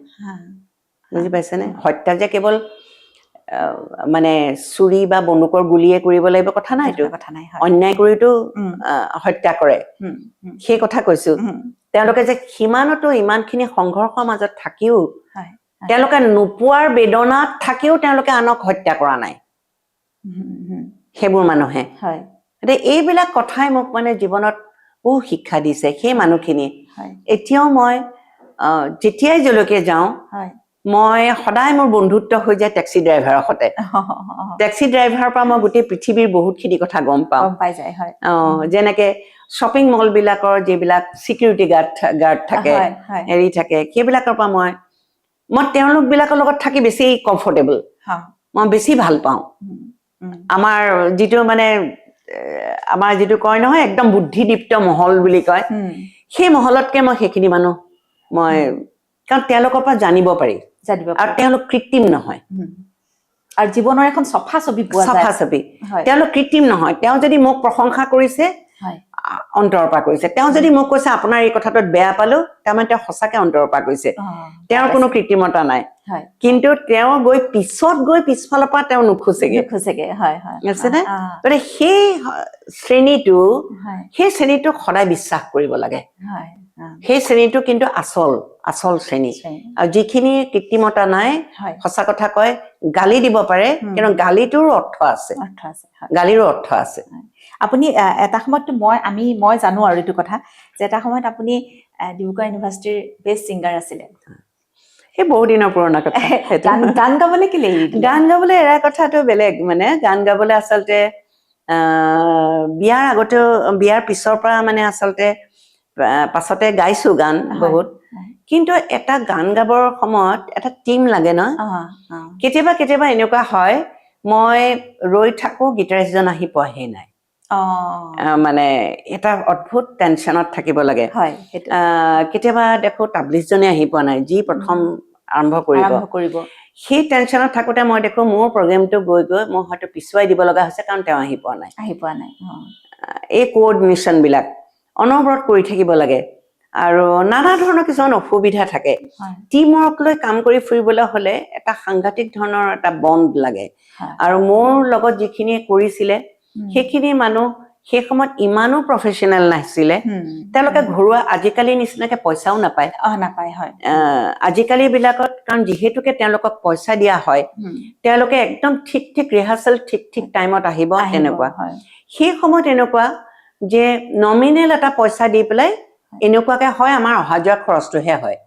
বুজি পাইছেনে হত্যা যে কেৱল মানে চুৰি বা বন্দুকৰ গুলিয়ে কৰিব লাগিব কথা নাইতো অন্যায় কৰিতো হত্যা কৰে সেই কথা কৈছো তেওঁলোকে যে সিমানতো ইমানখিনি সংঘৰ্ষৰ মাজত থাকিও তেওঁলোকে নোপোৱাৰ বেদনাত থাকিও তেওঁলোকে আনক হত্যা কৰা নাই সেইবোৰ মানুহে এইবিলাক কথাই মোক মানে জীৱনত বহু শিক্ষা দিছে সেই মানুহখিনি এতিয়াও মই যেতিয়াই যলৈকে যাওঁ মই সদায় মোৰ বন্ধুত্ব হৈ যায় টেক্সি ড্ৰাইভাৰৰ সৈতে টেক্সি ড্ৰাইভাৰৰ পৰা মই গোটেই পৃথিৱীৰ বহুতখিনি কথা গম পাওঁ যেনেকে শ্বপিং মল বিলাকৰ যিবিলাক চিকিউৰিটি গাৰ্ড থাকে হেৰি থাকে সেইবিলাকৰ পৰা মই তেওঁলোক বিলাকৰ লগত থাকি বেছি কমফৰ্টেবল মই বেছি ভাল পাওঁ আমাৰ যিটো কয় নহয় একদম বুদ্ধিদীপ্ত মহল বুলি কয় সেই মহলতকে মই সেইখিনি মানুহ মই কাৰণ তেওঁলোকৰ পৰা জানিব পাৰি আৰু তেওঁলোক কৃত্ৰিম নহয় আৰু জীৱনৰ এখন চফা ছবি তেওঁলোক কৃত্ৰিম নহয় তেওঁ যদি মোক প্ৰশংসা কৰিছে অন্তৰৰ পৰা কৰিছে তেওঁ যদি মোক কৈছে আপোনাৰ এই কথাটোত বেয়া পালো তাৰমানে তেওঁ সঁচাকে অন্তৰৰ পৰা কৈছে তেওঁৰ কোনো কৃত্ৰিমতা নাই কিন্তু তেওঁ পিছফালৰ পৰা তেওঁ নোখোজেগে গতিকে সেই শ্ৰেণীটোক সদায় বিশ্বাস কৰিব লাগে সেই শ্ৰেণীটো কিন্তু আচল শ্ৰেণী আৰু যিখিনি কৃত্ৰিমতা নাই সঁচা কথা কয় গালি দিব পাৰে কিন্তু গালিটোৰো অৰ্থ আছে গালিৰো অৰ্থ আছে আপুনি এটা সময়ত মই জানো আৰু এইটো কথা যে এটা সময়ত আপুনি ডিব্ৰুগড় ইউনিভাৰ্চিটিৰ বেষ্ট ছিংগাৰ আছিলে সেই বহু দিনৰ পুৰণা কথা গান গাবলৈ কি গান গাবলৈ এৰা কথাটো বেলেগ মানে গান গাবলৈ আচলতে বিয়াৰ পিছৰ পৰা মানে আচলতে পাছতে গাইছো গান বহুত কিন্তু এটা গান গাবৰ সময়ত এটা টিম লাগে ন কেতিয়াবা এনেকুৱা হয় মই ৰৈ থাকো গিটাৰিষ্টজন আহি পোৱাহি নাই মানে এটা অদ্ভুত টেনচনত থাকিব লাগে কেতিয়াবা দেখো তাবলিষ্টজনে আহি পোৱা নাই যি প্ৰথম আৰম্ভ কৰিব সেই টেনচনত থাকোতে মই দেখো মোৰ প্ৰগ্ৰেমটো গৈ মই হয়তো পিছুৱাই দিব লগা হৈছে কাৰণ তেওঁ আহি পোৱা নাই এই কোঅৰ্ডিনেশ্যন বিলাক অনবৰত কৰি থাকিব লাগে আৰু নানা ধৰণৰ কিছুমান অসুবিধা থাকে টিম ৱৰ্ক লৈ কাম কৰি ফুৰিবলৈ হলে এটা সাংঘাতিক ধৰণৰ এটা বণ্ড লাগে আৰু মোৰ লগত যিখিনিয়ে কৰিছিলে সেইখিনি মানুহ সেই সময়ত ইমানো প্ৰফেচনেল নাছিলে তেওঁলোকে ঘৰুৱা আজিকালি নিচিনাকে পইচাও নাপায় আজিকালি বিলাকত কাৰণ যিহেতুকে তেওঁলোকক পইচা দিয়া হয় তেওঁলোকে একদম ঠিক ৰিহাৰ্চেল ঠিক টাইমত আহিব তেনেকুৱা সেই সময়ত এনেকুৱা যে নমিনেল এটা পইচা দি পেলাই এনেকুৱাকে হয় আমাৰ অহা যোৱা খৰচটোহে হয়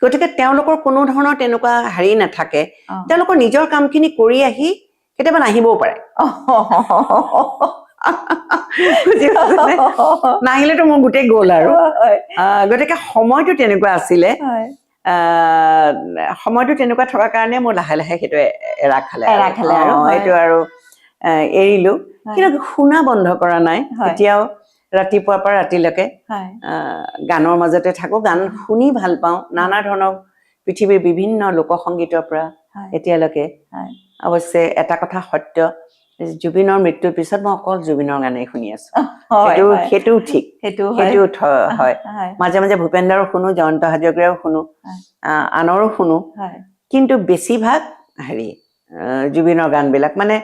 গতিকে তেওঁলোকৰ কোনো ধৰণৰ তেনেকুৱা হেৰি নাথাকে তেওঁলোকৰ নিজৰ কামখিনি কৰি আহি কেতিয়াবা নাহিবও পাৰে নাহিলেতো মোৰ গোটেই গ'ল আৰু গতিকে সময়টো তেনেকুৱা আছিলে সময়টো তেনেকুৱা থকাৰ কাৰণে মোৰ লাহে লাহে সেইটো এৰা খালে আৰু এইটো আৰু এৰিলো কিন্তু শুনা বন্ধ কৰা নাই এতিয়াও ৰাতিপুৱাৰ পৰা ৰাতিলৈকে গানৰ মাজতে থাকো গান শুনি ভাল পাওঁ নানা ধৰণৰ পৃথিৱীৰ বিভিন্ন লোকসংগীতৰ পৰা হয় এতিয়ালৈকে হয় অৱশ্যে এটা কথা সত্য জুবিনৰ মৃত্যুৰ পিছত মই অকল জুবিনৰ গানেই শুনি আছো হয় হয় সেইটোও ঠিক সেইটো সেইটো হয় হয় মাজে মাজে ভূপেন্দ্ৰৰো শুনো জয়ন্ত হাজৰিকাৰো শুনো হয়। আনৰো শুনো হয় কিন্তু বেছিভাগ হেৰি জুবিনৰ গানবিলাক মানে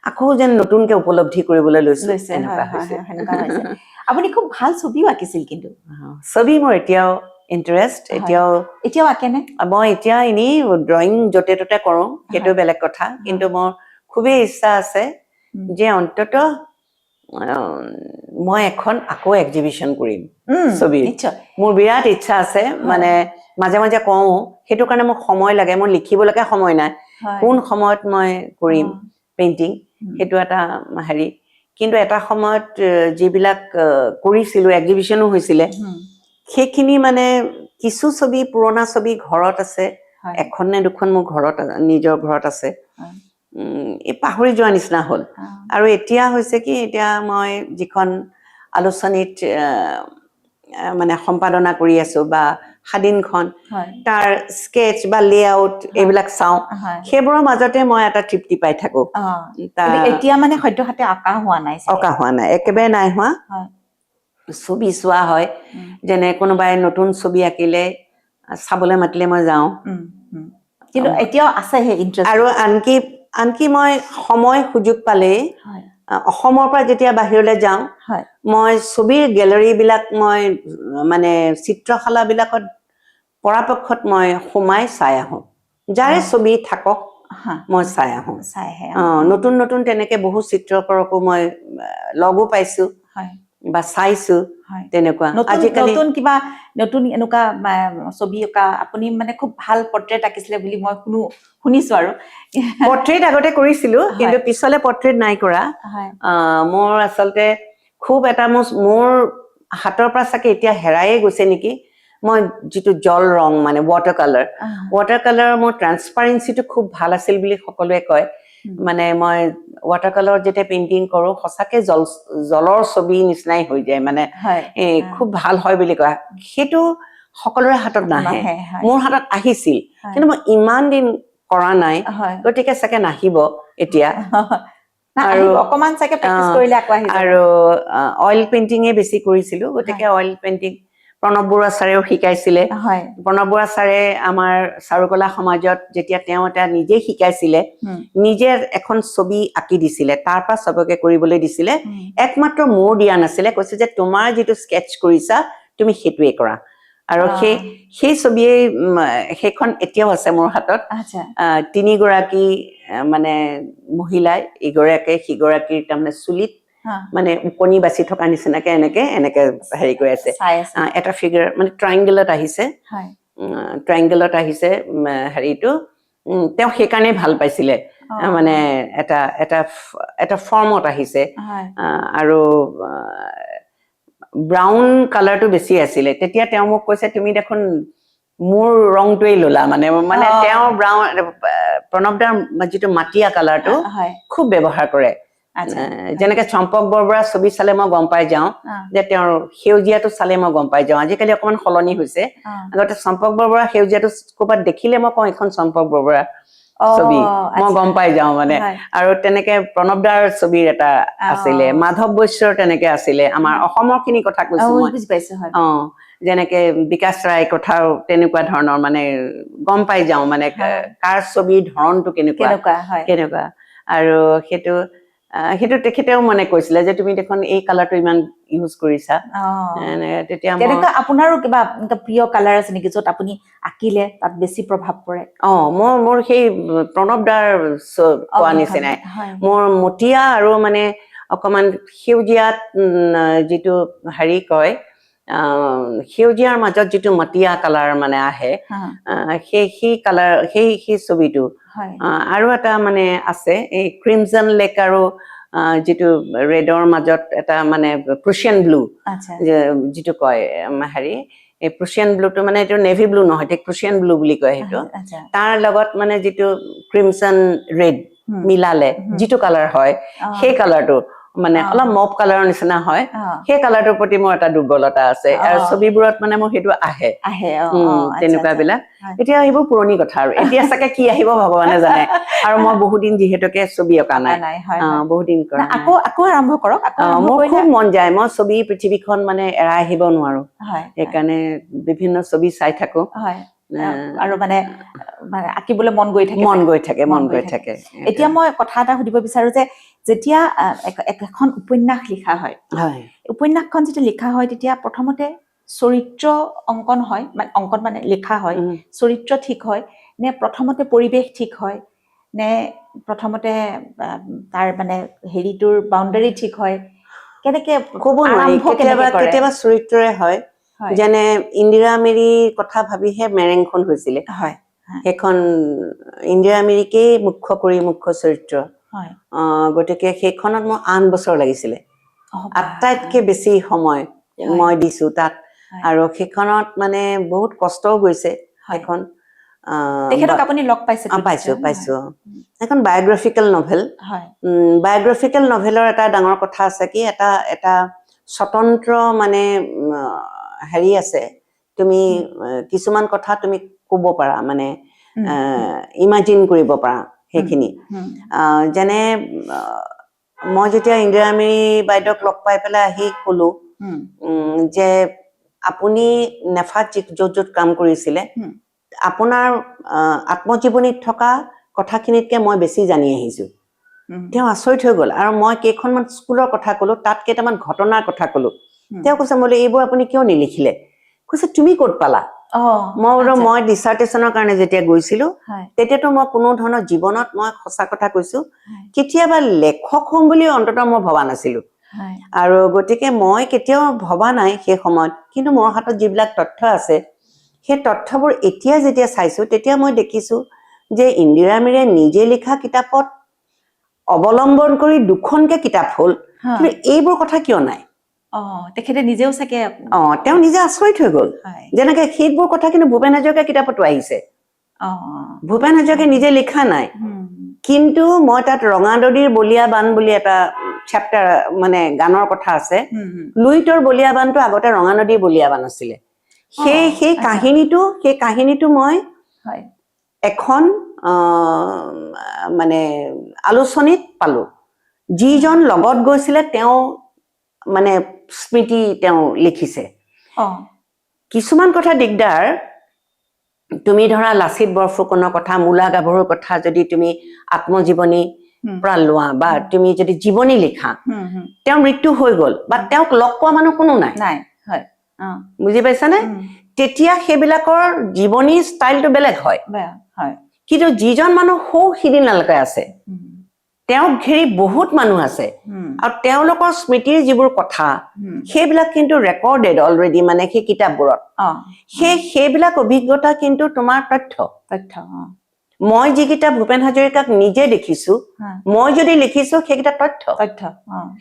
আকৌ যেন নতুনকে উপলব্ধি কৰিবলৈ লৈছো লৈছে হয় এনেকুৱা হয় হৈছে হয় সেনেকুৱা হৈছে আপুনি খুব ভাল ছবিও আঁকিছিল কিন্তু ছবি মোৰ এতিয়াও ইণ্টাৰেষ্ট হয়। এতিয়াও এতিয়াও আঁকেনে মই এতিয়া এনেই ড্ৰয়িং য'তে ত'তে কৰোঁ সেইটো হয়। বেলেগ কথা কিন্তু মোৰ খুবেই ইচ্ছা আছে যে অন্তত মই এখন আকৌ এক্সিবিশ্যন কৰিম ছবিৰ নিশ্চয় মোৰ বিৰাট ইচ্ছা আছে মানে মাজে মাজে কওঁ সেইটো কাৰণে মোক সময় লাগে মোৰ লিখিবলৈকে সময় নাই হয় কোন সময়ত মই কৰিম অ। পেইণ্টিং সেইটো এটা হেৰি কিন্তু এটা সময়ত যিবিলাক কৰিছিলোঁ এক্সিবিশ্যনো হৈছিলে সেইখিনি মানে কিছু ছবি পুৰণা ছবি ঘৰত আছে হয় এখন নে দুখন মোৰ ঘৰত নিজৰ ঘৰত আছে হয় এই পাহৰি যোৱা নিচিনা হ'ল অ। আৰু এতিয়া হৈছে কি এতিয়া মই যিখন আলোচনীত মানে সম্পাদনা কৰি আছো বা সাদিনখন হয় তাৰ স্কেচ বা লেআউট এইবিলাক চাওঁ হয় সেইবোৰৰ মাজতে মই এটা তৃপ্তি পাই থাকো অ কিন্তু এতিয়া মানে সদ্যহতে আঁকা হোৱা নাই চাগে অঁকা হোৱা নাই একেবাৰে নাই হোৱা হয় ছবি চোৱা হয় যেনে কোনোবাই নতুন ছবি আঁকিলে চাবলৈ মাতিলে মই যাওঁ কিন্তু এতিয়াও আছে সেই ইণ্টাৰেষ্ট আৰু আনকি মই সময় সুযোগ পালেই হয় অসমৰ পৰা যেতিয়া বাহিৰলৈ যাওঁ হয় মই ছবিৰ গেলেৰীবিলাক মই মানে চিত্ৰশালাবিলাকত পৰাপক্ষত মই সোমাই চাই আহোঁ যাৰে ছবি থাকক মই চাই আহোঁ চাইহে নতুন নতুন তেনেকে বহু চিত্ৰকৰকো মই লগো পাইছো হয় বা চাইছো হয় তেনেকুৱা নতুন আজিকালি নতুন কিবা নতুন এনেকুৱা ছবি অঁকা আপুনি মানে খুব ভাল পৰ্ট্ৰেট আঁকিছিলে বুলি মই শুনিছো আৰু পৰ্ট্ৰেট আগতে কৰিছিলো কিন্তু পিছলে পৰ্ট্ৰেট নাই কৰা হয় মোৰ আচলতে খুব এটা মোৰ হাতৰ পৰা চাগে এতিয়া হেৰায়ে গৈছে নেকি মই যিটো জল ৰং মানে ৱাটাৰ কালাৰৰ মোৰ ট্ৰান্সপাৰেঞ্চিটো খুব ভাল আছিল বুলি সকলোৱে কয় মানে মই ৱাটাৰ কালাৰত যেতিয়া পেইণ্টিং কৰোঁ সঁচাকে জলৰ ছবি নিচিনাই হৈ যায় মানে খুব ভাল হয় বুলি কয় সেইটো সকলোৰে হাতত নাহে মোৰ হাতত আহিছিল কিন্তু মই ইমান দিন কৰা নাই গতিকে চাগে নাহিব এতিয়া আৰু অকমান চাগে প্ৰেক্টিচ কৰিলে আকৌ আহি যাব আৰু অইল পেইণ্টিঙে বেছি কৰিছিলো গতিকে অইল পেইণ্টিং প্ৰণৱ বৰুৱা ছাৰেও শিকাইছিলে প্ৰণৱ বৰুৱা ছাৰে আমাৰ চাৰুকলা সমাজত যেতিয়া তেওঁ এটা নিজে শিকাইছিলে নিজে এখন ছবি আঁকি দিছিলে তাৰ পৰা চবকে কৰিবলৈ দিছিলে একমাত্ৰ মোৰ দিয়া নাছিলে কৈছে যে তোমাৰ যিটো স্কেটচ কৰিছা তুমি সেইটোৱে কৰা আৰু সেই ছবিয়ে সেইখন এতিয়াও আছে মোৰ হাতত তিনিগৰাকী মানে মহিলাই ইগৰাকীয়ে সিগৰাকীৰ তাৰমানে চুলিত মানে উপনি বাচি থকা নিচিনাকে এনেকে হেৰি কৰি আছে এটা ফিগাৰ মানে ট্ৰাইংগেলত আহিছে হেৰিটো তেওঁ সেইকাৰণে ভাল পাইছিলে মানে এটা ফৰ্মত আহিছে আৰু ব্ৰাউন কালাৰটো বেছি আছিলে তেতিয়া তেওঁ মোক কৈছে তুমি দেখোন মোৰ ৰংটোৱেই ললা মানে তেওঁৰ প্ৰণৱ দাৰ যিটো মাটিয়া কালাৰটো খুব ব্যৱহাৰ কৰে যেনেকে চম্পক বৰবৰাৰ ছবি চালে মই গম পাই যাওঁ যে তেওঁৰ সেউজীয়াটো চালে মই গম পাই যাওঁ আজিকালি অকমান সলনি হৈছে আগতে চম্পক বৰবৰা সেউজীয়াটো ক'ৰবাত দেখিলে মই কওঁ এখন চম্পক বৰবৰা ছবি মই গম পাই যাওঁ মানে আৰু তেনেকে প্ৰণৱ দাৰ ছবিৰ এটা আছিলে মাধৱ বৈশ্যৰ তেনেকে আছিলে আমাৰ অসমৰ খিনি কথা কৈছো মই যেনেকে বিকাশ ৰায় কথাও তেনেকুৱা ধৰণৰ মানে গম পাই যাওঁ মানে কাৰ ছবিৰ ধৰণটো কেনেকুৱা আৰু সেইটো তেখেতেও মানে কৈছিলে যে তুমি দেখোন এই কালাৰটো ইমান ইউজ কৰিছা তেতিয়া আপোনাৰো কিবা প্ৰিয় কালাৰ আছে নেকি য'ত আপুনি আঁকিলে তাত বেছি প্ৰভাৱ পৰে মোৰ সেই প্ৰণৱ দাৰ পোৱা নিচিনাই মোৰ মটীয়া আৰু মানে অকমান সেউজীয়াত যিটো হেৰি কয় সেউজীয়াৰ মাজত যিটো মটীয়া কালাৰ মানে আহে সেই কালাৰ সেই ছবিটো আৰু এটা মানে আছে এই ক্ৰিমজন লেক আৰু যিটো ৰেডৰ মাজত এটা মানে প্ৰুচিয়ান ব্লু যিটো কয় হেৰি এই প্ৰুচিয়ান ব্লুটো মানে এইটো নেভি ব্লু নহয় এতিয়া প্ৰুচিয়ান ব্লু বুলি কয় সেইটো তাৰ লগত মানে যিটো ক্ৰিমচন ৰেড মিলালে যিটো কালাৰ হয় সেই কালাৰটো মানে অলপ মপ কালাৰৰ নিচিনা হয় সেই কালাৰটোৰ প্ৰতি মোৰ এটা দুৰ্বলতা আছে আৰু ছবিবোৰত মানে মোৰ সেইটো আহে তেনেকুৱা বিলাক এতিয়া সেইবোৰ পুৰণি কথা আৰু এতিয়া চাগে কি আহিব ভগৱানে জানে আৰু মই বহুত দিন যিহেতুকে ছবি অঁকা নাই বহুত দিন কৰা আকৌ আৰম্ভ কৰক মোৰ খুব মন যায় মই ছবি পৃথিৱীখন মানে এৰাই আহিব নোৱাৰো সেইকাৰণে বিভিন্ন ছবি চাই থাকো আৰু মানে আঁকিবলৈ মন গৈ থাকে এতিয়া মই কথা এটা সুধিব বিচাৰো যে যেতিয়া এখন উপন্যাস লিখা হয় উপন্যাসখন যেতিয়া লিখা হয় তেতিয়া প্ৰথমতে চৰিত্ৰ অংকন হয় অংকন মানে লিখা হয় চৰিত্ৰ ঠিক হয় নে প্ৰথমতে পৰিৱেশ ঠিক হয় নে প্ৰথমতে তাৰ মানে হেৰিটোৰ বাউণ্ডাৰী ঠিক হয় কেনেকে ক'ব নোৱাৰি কেতিয়াবা চৰিত্ৰৰে হয় যেনে ইন্দিৰা মিৰিৰ কথা ভাবিহে মেৰেংখন হৈছিলে সেইখন ইন্দিৰা মিৰিকেই মুখ্য কৰি মুখ্য চৰিত্ৰ গতিকে সেইখনত মোৰ 8 বছৰ লাগিছিলে আটাইতকৈ বেছি সময় মই দিছো তাত আৰু সেইখনত মানে বহুত কষ্টও গৈছে সেইখন তেখেতক আপুনি লগ পাইছে পাইছো এখন বায়োগ্ৰাফিকেল নভেল বায়োগ্ৰাফিকেল নভেলৰ এটা ডাঙৰ কথা আছে কি এটা স্বতন্ত্ৰ মানে হেৰি আছে তুমি কিছুমান কথা তুমি ক'ব পাৰা মানে ইমাজিন কৰিব পাৰা সেইখিনি যেনে মই যেতিয়া ইন্দিৰা মিৰি বাইদেউক লগ পাই পেলাই আহি ক'লো যে আপুনি নেফাত য'ত কাম কৰিছিলে আপোনাৰ আত্মজীৱনীত থকা কথাখিনিতকে মই বেছি জানি আহিছো তেওঁ আচৰিত হৈ গ'ল আৰু মই কেইখনমান স্কুলৰ কথা ক'লো তাত কেইটামান ঘটনাৰ কথা ক'লো তেওঁ কৈছে বোলে এইবোৰ আপুনি কিয় নিলিখিলে কৈছে তুমি ক'ত পালা মই ডিচাৰ্টেশ্যনৰ কাৰণে যেতিয়া গৈছিলো তেতিয়াতো মই কোনো ধৰণৰ জীৱনত মই সঁচা কথা কৈছো কেতিয়াবা লেখক হ'ম বুলি অন্ততঃ মই ভবা নাছিলো আৰু গতিকে মই কেতিয়াও ভবা নাই সেই সময়ত কিন্তু মোৰ হাতত যিবিলাক তথ্য আছে সেই তথ্যবোৰ এতিয়া যেতিয়া চাইছো তেতিয়া মই দেখিছো যে ইন্দিৰা মিৰে নিজে লিখা কিতাপত অৱলম্বন কৰি দুখনকে কিতাপ হ'ল কিন্তু এইবোৰ কথা কিয় নাই তেখেতে নিজেও চাগে তেওঁ নিজে আচৰিত হৈ গ'ল যেনেকে সেইবোৰ কথা কিন্তু ভূপেন হাজৰিকাৰ কিতাপতো আহিছে ভূপেন হাজৰিকাই নিজে লিখা নাই কিন্তু মই তাত ৰঙা নদীৰ বলিয়া বান বুলি এটা চেপ্টাৰ মানে গানৰ কথা আছে লুইতৰ বলিয়া বানটো আগতে ৰঙা নদীৰ বলিয়া বান আছিলে সেই কাহিনীটো মই এখন মানে আলোচনীত পালো যিজন লগত গৈছিলে তেওঁ মানে স্মৃতি তেওঁ লিখিছে কিছুমান কথা দিগদাৰ তুমি ধৰা লাচিত বৰফুকনৰ কথা মূলা গাভৰুৰ কথা যদি তুমি আত্মজীৱনী পৰা লোৱা বা তুমি যদি জীৱনী লিখা তেওঁৰ মৃত্যু হৈ গ'ল বা তেওঁক লগ পোৱা মানুহ কোনো নাই বুজি পাইছানে তেতিয়া সেইবিলাকৰ জীৱনী ষ্টাইলটো বেলেগ হয় কিন্তু যিজন মানুহ সিদিনালৈকে আছে তেওঁক ঘেৰি বহুত মানুহ আছে আৰু তেওঁলোকৰ স্মৃতিৰ যিবোৰ কথা সেইবিলাক কিন্তু ৰেকৰ্ডেড অলৰেডি মানে সেই কিতাপবোৰত সেইবিলাক অভিজ্ঞতা কিন্তু তোমাৰ তথ্য মই যিকেইটা ভূপেন হাজৰিকাক নিজে দেখিছো মই যদি লিখিছো সেইকেইটা তথ্য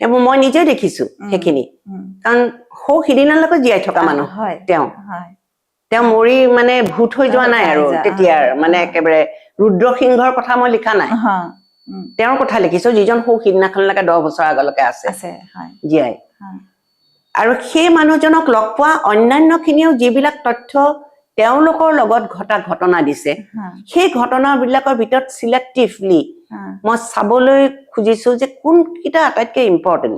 এইবোৰ মই নিজে দেখিছো সেইখিনি কাৰণ সিদিনালৈকে জীয়াই থকা মানুহ তেওঁ মৰি মানে ভূত হৈ যোৱা নাই আৰু তেতিয়াৰ মানে একেবাৰে ৰুদ্ৰসিংহৰ কথা মই লিখা নাই তেওঁৰ কথা লিখিছো যিজন সিদিনাখনলৈকে 10 বছৰ আগলৈকে আছে জীয়াই আৰু সেই মানুহজনক লগ পোৱা অন্যান্য খিনিও যিবিলাক তথ্য তেওঁলোকৰ লগত ঘটা ঘটনা দিছে সেই ঘটনাবিলাকৰ ভিতৰত চিলেক্টিভলি মই চাবলৈ খুজিছো যে কোনকেইটা আটাইতকৈ ইম্পৰ্টেণ্ট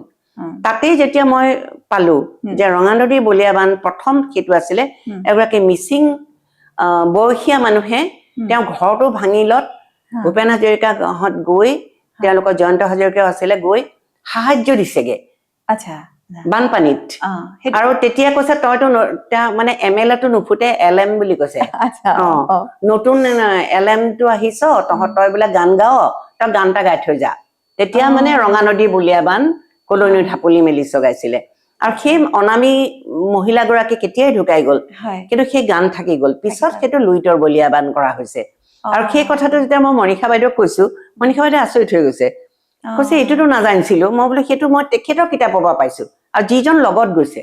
তাতেই যেতিয়া মই পালো যে ৰঙা নদীৰ বলিয়াবান প্ৰথম সেইটো আছিলে এগৰাকী মিচিং বয়সীয়া মানুহে তেওঁ ঘৰটো ভাঙিলত ভূপেন হাজৰিকাহঁত গৈ তেওঁলোকৰ জয়ন্ত হাজৰিকাও আছিলে গৈ সাহায্য দিছেগে বানপানীত আৰু তেতিয়া কৈছে তইতো মানে MLA টো নুফুটে LM বুলি কৈছে নতুন LM টো আহিছ তই বোলে গান গাৱ তই গান এটা গাই থৈ যা তেতিয়া মানে ৰঙা নদী বলিয়াবান কলনীৰ ঢাপলি মেলিছ গাইছিলে আৰু সেই অনামী মহিলাগৰাকী কেতিয়াই ঢুকাই গ'ল কিন্তু সেই গান থাকি গ'ল পিছত সেইটো লুইতৰ বলিয়াবান কৰা হৈছে আৰু সেই কথাটো যেতিয়া মই মণিষা বাইদেউক কৈছো মণিষা বাইদেউ আচৰিত হৈ গৈছে কৈছে এইটোতো নাজানিছিলো মই বোলে সেইটো মই তেখেতৰ কিতাপৰ পৰা পাইছো আৰু যিজন লগত গৈছে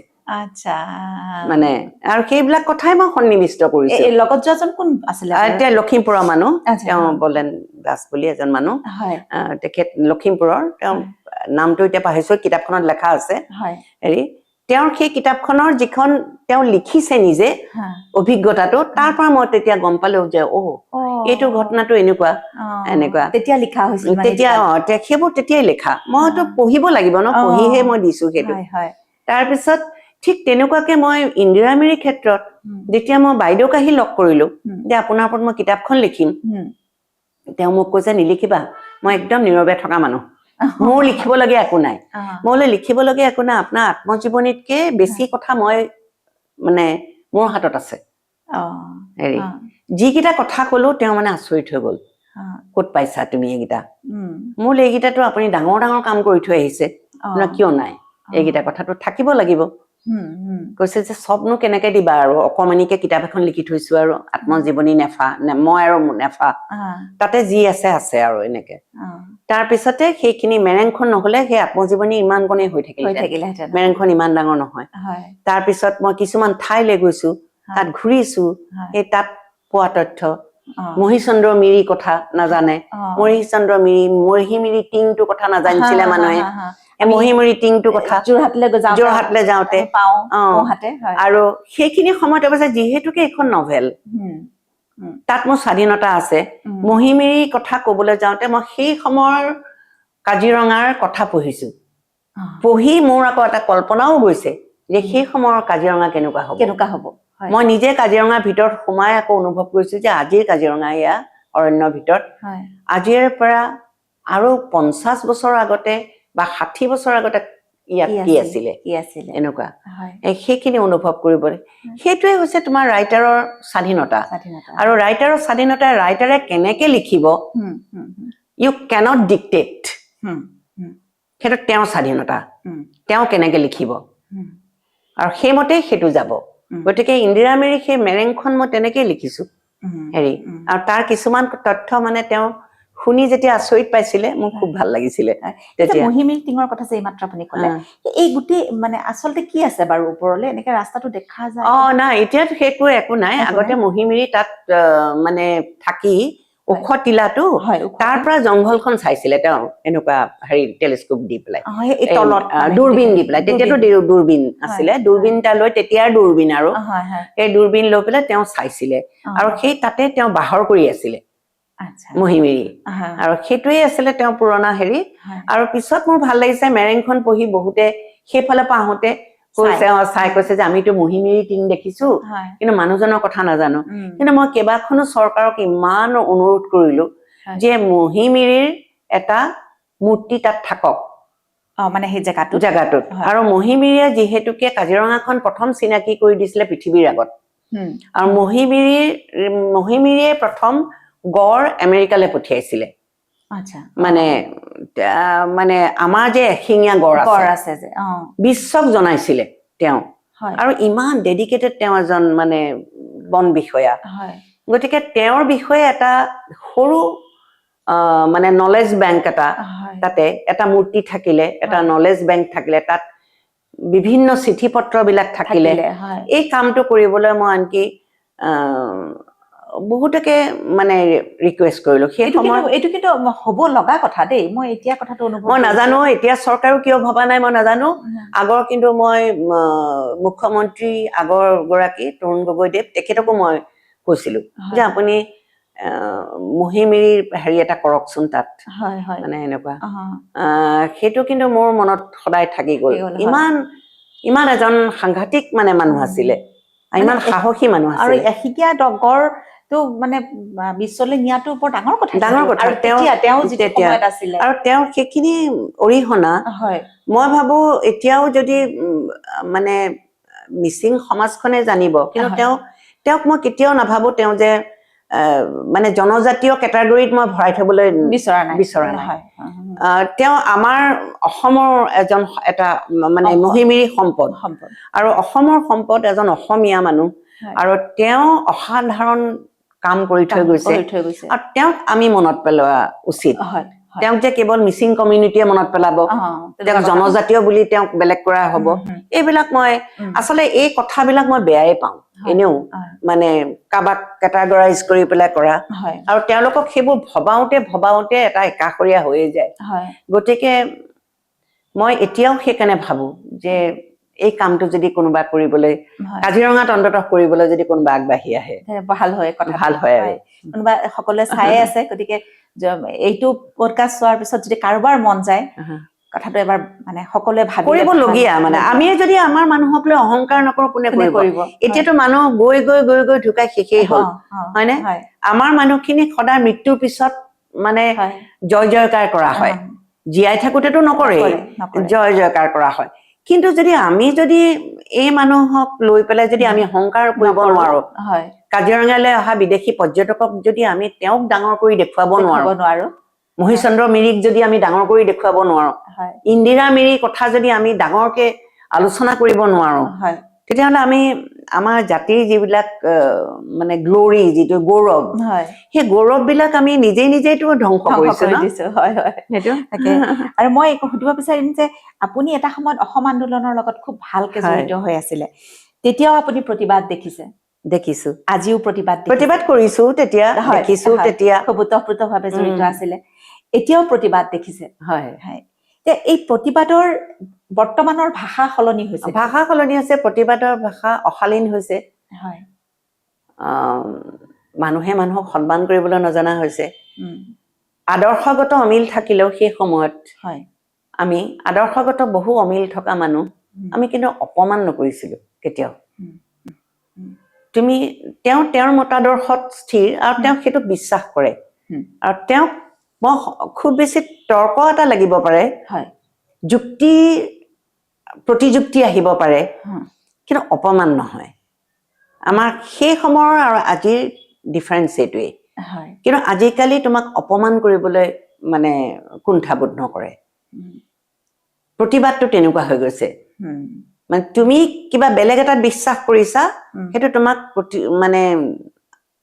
মানে আৰু সেইবিলাক কথাই মই সন্নিৱিষ্ট কৰিছো লগত যোৱাজন কোন আছিলে এতিয়া লখিমপুৰৰ মানুহ তেওঁ বলেন দাস বুলি এজন মানুহ তেখেত লখিমপুৰৰ তেওঁ নামটো এতিয়া পাহৰিছো কিতাপখনত লেখা আছে হয় হেৰি তেওঁৰ সেই কিতাপখনৰ যিখন তেওঁ লিখিছে নিজে হা অভিজ্ঞতাটো তাৰ পৰা মই তেতিয়া গম পালো যে এইটো ঘটনাটো এনেকুৱা এনেকুৱা তেতিয়া লিখা হৈছিল মানে তেতিয়া সেইবোৰ তেতিয়াই লিখা মইতো পঢ়িব লাগিব ন পঢ়িহে মই দিছো সেইটো হয় হয় তাৰপিছত ঠিক তেনেকুৱাকে মই ইন্দিৰা মিৰিৰ ক্ষেত্ৰত যেতিয়া মই বাইদেউক আহি লগ কৰিলো যে আপোনাৰ ওপৰত মই কিতাপখন লিখিম তেওঁ মোক কৈছে নিলিখিবা মই একদম নীৰৱে থকা মানুহ মোৰ লিখিবলগীয়া একো নাই মই বোলে লিখিবলগীয়া একো নাই আপোনাৰ আত্মজীৱনীতকে বেছি কথা মই মানে মোৰ হাতত আছে হেৰি যিকেইটা কথা কলো তেওঁ মানে আচৰিত হৈ গল ক'ত পাইছা তুমি এইকেইটা মোৰ এইকেইটাতো আপুনি ডাঙৰ ডাঙৰ কাম কৰি থৈ আহিছে কিয় নাই এইকেইটা কথাটো থাকিব লাগিব কৈছে যে চবনো কেনেকে দিবা আৰু অকমানিকে কিতাপ এখন লিখি থৈছো আৰু আত্মজীৱনী নেফা মই আৰু নেফা তাতে যি আছে আছে আৰু এনেকে তাৰপিছতে সেইখিনি মেৰেংখন নহলে সেই আত্মজীৱনী ইমান কণেই হৈ থাকিলেহেঁতেন মেৰেংখন ইমান ডাঙৰ নহয় তাৰপিছত মই কিছুমান ঠাইলৈ গৈছো তাত ঘূৰিছো সেই তাত পোৱা তথ্য মহিচন্দ্ৰ মিৰি কথা নাজানে মহিচন্দ্ৰ মিৰি টিংটো কথা নাজানিছিলে মানুহে মহিমুৰি টিংটো কথা যোৰহাটলৈ যাওঁতে আৰু সেইখিনি সময়ত অৱশ্যে যিহেতুকে এখন নভেল তাত মোৰ স্বাধীনতা আছে মহিমিৰি কথা কবলৈ যাওঁতে মই সেই সময়ৰ কাজিৰঙাৰ কথা পঢ়িছো পঢ়ি মোৰ আকৌ এটা কল্পনাও গৈছে যে সেই সময়ৰ কাজিৰঙা কেনেকুৱা হ'ব মই নিজে কাজিৰঙাৰ ভিতৰত সোমাই আকৌ অনুভৱ কৰিছো যে আজিৰ কাজিৰঙা এয়া অৰণ্যৰ ভিতৰত আজিৰ পৰা আৰু 50 বছৰ আগতে বা 60 বছৰ আগতে ইয়াত কি আছিলে এনেকুৱা সেইখিনি অনুভৱ কৰিবলৈ সেইটোৱে হৈছে তোমাৰ ৰাইটাৰৰ স্বাধীনতা আৰু ৰাইটাৰৰ স্বাধীনতা ৰাইটাৰে কেনেকে লিখিব ইউ কেনট ডিক্টেট সেইটো তেওঁৰ স্বাধীনতা তেওঁ কেনেকে লিখিব আৰু সেইমতেই সেইটো যাব গতিকে ইন্দিৰা মিৰিৰ সেই মেৰেংখন মই তেনেকেই লিখিছো হেৰি আৰু তাৰ কিছুমান তথ্য মানে তেওঁ শুনি যেতিয়া আচৰিত পাইছিলে মোৰ খুব ভাল লাগিছিলে তেতিয়া মহিমিৰ টিঙৰ কথা যে এইমাত্ৰ আপুনি ক'লে এই গোটেই মানে আচলতে কি আছে বাৰু ওপৰলে এনেকে ৰাস্তাটো দেখা যায় নাই এতিয়াতো সেইটো একো নাই আগতে মহিমিৰি তাত মানে থাকি ওখ টিলাটো তাৰ পৰা জংঘলখন চাইছিলে তেওঁ এনেকুৱা হেৰি টেলিস্কোপ দি পেলাই দূৰবীন দি পেলাই তেতিয়াতো দূৰবীন আছিলে দূৰবীনটা লৈ তেতিয়াৰ দূৰবীন আৰু এই দূৰবীন লৈ পেলাই তেওঁ চাইছিলে আৰু সেই তাতে তেওঁ বাহৰ কৰি আছিলে মহিমিৰি আৰু সেইটোৱে আছিলে তেওঁ পুৰণা হেৰি আৰু পিছত মোৰ ভাল লাগিছে মেৰেংখন পঢ়ি বহুতে সেইফালে পৰা আহোঁতে চাই কৈছে যে আমিতো মহিমিৰি টিং দেখিছো কিন্তু মানুহজনৰ কথা নাজানো কিন্তু মই কেইবাখনো চৰকাৰক ইমান অনুৰোধ কৰিলো যে মহিমিৰিৰ এটা মূৰ্তি তাত থাকক মানে সেই জেগাটোত আৰু মহিমিৰিয়ে যিহেতুকে কাজিৰঙাখন প্ৰথম চিনাকি কৰি দিছিলে পৃথিৱীৰ আগত আৰু মহিমিৰিয়ে প্ৰথম গড় আমেৰিকালৈ পঠিয়াইছিলে মানে আমাৰ যে এশিঙীয়া গড় আছে যে বিশ্বক জনাইছিলে তেওঁ আৰু ইমান ডেডিকেটেড তেওঁ এজন মানে বন বিষয়া গতিকে তেওঁৰ বিষয়ে এটা সৰু মানে নলেজ বেংক এটা তাতে এটা মূৰ্তি থাকিলে এটা নলেজ বেংক থাকিলে তাত বিভিন্ন চিঠি পত্ৰবিলাক থাকিলে এই কামটো কৰিবলৈ মই আনকি বহুতকে মানে ৰিকুৱেষ্ট কৰিলো সেই সময় এইটো কিন্তু হ'ব লগা কথা দেই মই এতিয়া কথাটো অনুভৱ মই নাজানো এতিয়া চৰকাৰো কিয় ভবা নাই মই নাজানো আগৰ কিন্তু মই মুখ্যমন্ত্ৰী আগৰ গৰাকী তৰুণ গগৈদেৱ তেখেতকো মই কৈছিলো যে আপুনি মহিমিৰিৰ হেৰি এটা কৰকচোন তাত মানে এনেকুৱা সেইটো কিন্তু মোৰ মনত সদায় থাকি গ'ল ইমান এজন সাংঘাতিক মানে মানুহ আছিলে ইমান সাহসী মানুহ আৰু আছিলে এশিকীয়া গড়টো মানে বিশ্বলৈ নিয়াটো বৰ ডাঙৰ কথা আৰু তেওঁ সেইখিনি অৰিহণা মই ভাবো এতিয়াও যদি মানে মিচিং সমাজখনে জানিব কিন্তু তেওঁক মই কেতিয়াও নাভাবো তেওঁ যে মানে জনজাতীয় কেটাগৰীত মই ভৰাই থবলৈ বিচৰা নাই তেওঁ আমাৰ অসমৰ এজন এটা মানে মহিমিৰি সম্পদ আৰু অসমৰ সম্পদ এজন অসমীয়া মানুহ আৰু তেওঁ অসাধাৰণ কাম কৰি থৈ গৈছে আৰু তেওঁক আমি মনত পেলোৱা উচিত তেওঁক যে কেৱল মিচিং কমিউনিটিয়ে মনত পেলাব তেওঁক জনজাতীয় বুলি তেওঁক বেলেগ কৰা হ'ব এইবিলাক মই আচলতে এই কথাবিলাক মই বেয়াই পাওঁ এনেও মানে কাবাক কেটাগৰাইজ কৰি পেলাই কৰা আৰু তেওঁলোকক সেইবোৰ ভবাওতে এটা একাষৰীয়া হৈয়ে যায় গতিকে মই এতিয়াও সেইকাৰণে ভাবো যে এই কামটো যদি কোনোবা কৰিবলৈ কাজিৰঙাত অন্ততঃ কৰিবলৈ যদি কোনোবা আগবাঢ়ি আহে ভাল হয়, কথা ভাল হয় আৰু কোনোবা সকলোৱে চায়ে আছে, গতিকে এইটো পডকাষ্ট চোৱাৰ পিছত যদি কাৰোবাৰ মন যায় কথাটো এবাৰ মানে সকলোৱে কৰিবলগীয়া, মানে আমি যদি আমাৰ মানুহক লৈ অহংকাৰ নকৰো কোনে কৰিব? এতিয়াতো মানুহ গৈ গৈ গৈ গৈ ঢুকাই শেষেই হ'ল, হয়নে? আমাৰ মানুহখিনি সদায় মৃত্যুৰ পিছত মানে জয় জয়কাৰ কৰা হয়, জীয়াই থাকোতেতো নকৰে, জয় জয়কাৰ কৰা হয়। কিন্তু যদি আমি যদি এই মানুহক লৈ পেলাই যদি আমি অহংকাৰ কৰিব নোৱাৰো, কাজিৰঙালৈ অহা বিদেশী পৰ্যটকক যদি আমি তেওঁক ডাঙৰ কৰি দেখুৱাব নোৱাৰো, মহিচন্দ্ৰ মিৰিক যদি আমি ডাঙৰ কৰি দেখুৱাব নোৱাৰো, ইন্দিৰা মিৰিৰ কথা যদি আমি ডাঙৰকে আলোচনা কৰিব নোৱাৰো, তেতিয়াহ'লে আমি আমাৰ জাতিৰ যিবিলাক মানে গ্লৰি, যিটো গৌৰৱ, সেই গৌৰৱ বিলাক আমি নিজেই নিজেইতো ধ্বংস কৰিছো ন? আৰু মই সুধিব বিচাৰিম যে আপুনি এটা সময়ত অসম আন্দোলনৰ লগত খুব ভালকে জড়িত হৈ আছিলে, তেতিয়াও আপুনি প্ৰতিবাদ দেখিছো, আজিও প্ৰতিবাদ কৰিছো, তেতিয়া দেখিছো, তেতিয়া খুব ওতঃপ্ৰোতভাৱে জড়িত আছিলে, এতিয়াও প্ৰতিবাদ দেখিছে। হয়, এই প্ৰতিবাদৰ বৰ্তমানৰ ভাষা সলনি হৈছে, প্ৰতিবাদৰ ভাষা অশালীন হৈছে, মানুহে মানুহক সন্মান কৰিবলৈ নজনা হৈছে। আদৰ্শগত অমিল থাকিলেও সেই সময়ত আমি আদৰ্শগত বহু অমিল থকা মানুহ আমি কিন্তু অপমান নকৰিছিলো কেতিয়াও। তুমি তেওঁৰ মতাদৰ্শত স্থিৰ আৰু তেওঁ সেইটো বিশ্বাস কৰে, আৰু তেওঁক খুব বেছি তৰ্ক এটা লাগিব পাৰে, যুক্তি প্ৰতিযুক্তি আহিব পাৰে, কিন্তু অপমান নহয়। আমাৰ সেই সময়ৰ আৰু আজিৰ ডিফাৰেঞ্চ এইটোৱেই। কিন্তু আজিকালি তোমাক অপমান কৰিবলৈ মানে কুণ্ঠাবোধ নকৰে। প্ৰতিবাদটো তেনেকুৱা হৈ গৈছে, মানে তুমি কিবা বেলেগ এটাত বিশ্বাস কৰিছা, সেইটো তোমাক মানে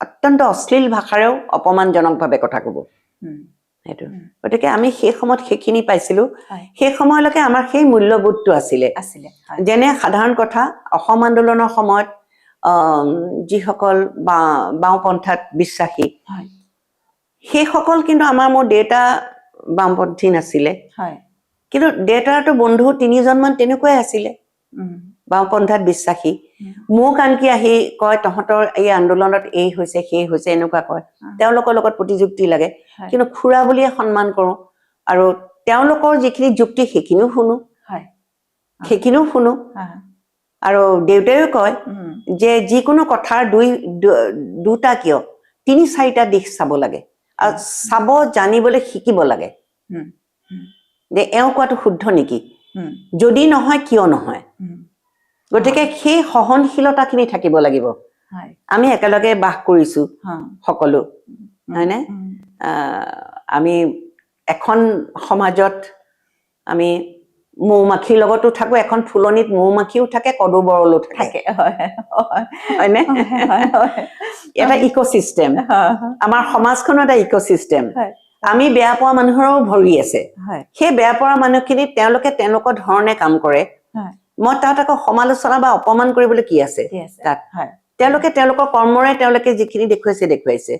অত্যন্ত অশ্লীল ভাষাৰেও অপমানজনকভাৱে কথা কব, সেইটো। গতিকে আমি সেই সময়ত সেইখিনি পাইছিলো, সেই সময়লৈকে আমাৰ সেই মূল্যবোধটো আছিলে। যেনে সাধাৰণ কথা, অসম আন্দোলনৰ সময়ত যিসকল বাওঁপন্থাত বিশ্বাসী, সেইসকল কিন্তু মোৰ দেউতা বামপন্থী নাছিলে, কিন্তু দেউতাৰতো বন্ধু 3জনমান তেনেকুৱাই আছিলে বাওঁপন্থাত বিশ্বাসী। মোক আনকি আহি কয়, তহঁতৰ এই আন্দোলনত এই হৈছে সেই হৈছে, এনেকুৱা কয়। তেওঁলোকৰ লগত প্ৰতিযুক্তি লাগে, কিন্তু খুৰা বুলিয়ে সন্মান কৰো, আৰু তেওঁলোকৰ যিখিনি যুক্তি সেইখিনিও শুনো, আৰু দেউতাইও কয় যে যিকোনো কথাৰ দুটা কিয় 3-4টা দিশ চাব লাগে, আৰু চাব জানিবলৈ শিকিব লাগে, যে এওঁ কোৱাটো শুদ্ধ নেকি, যদি নহয় কিয় নহয়। গতিকে সেই সহনশীলতাখিনি থাকিব লাগিব। আমি একেলগে বাস কৰিছো সকলো, হয়নে? আমি এখন সমাজত আমি মৌ-মাখিৰ লগতো থাকো, এখন ফুলনিত মৌ-মাখিও থাকে, কদুবৰলো থাকে, হয়নে? এটা ইক'চিষ্টেম, আমাৰ সমাজখনো এটা ইক'চিষ্টেম। আমি বেয়া পোৱা মানুহৰো ভৰি আছে, সেই বেয়া পোৱা মানুহখিনি তেওঁলোকে তেওঁলোকৰ ধৰণে কাম কৰে, মই তাত আকৌ সমালোচনা বা অপমান কৰিবলৈ কি আছে তাত? তেওঁলোকে তেওঁলোকৰ কৰ্মৰে তেওঁলোকে যিখিনি দেখুৱাইছে,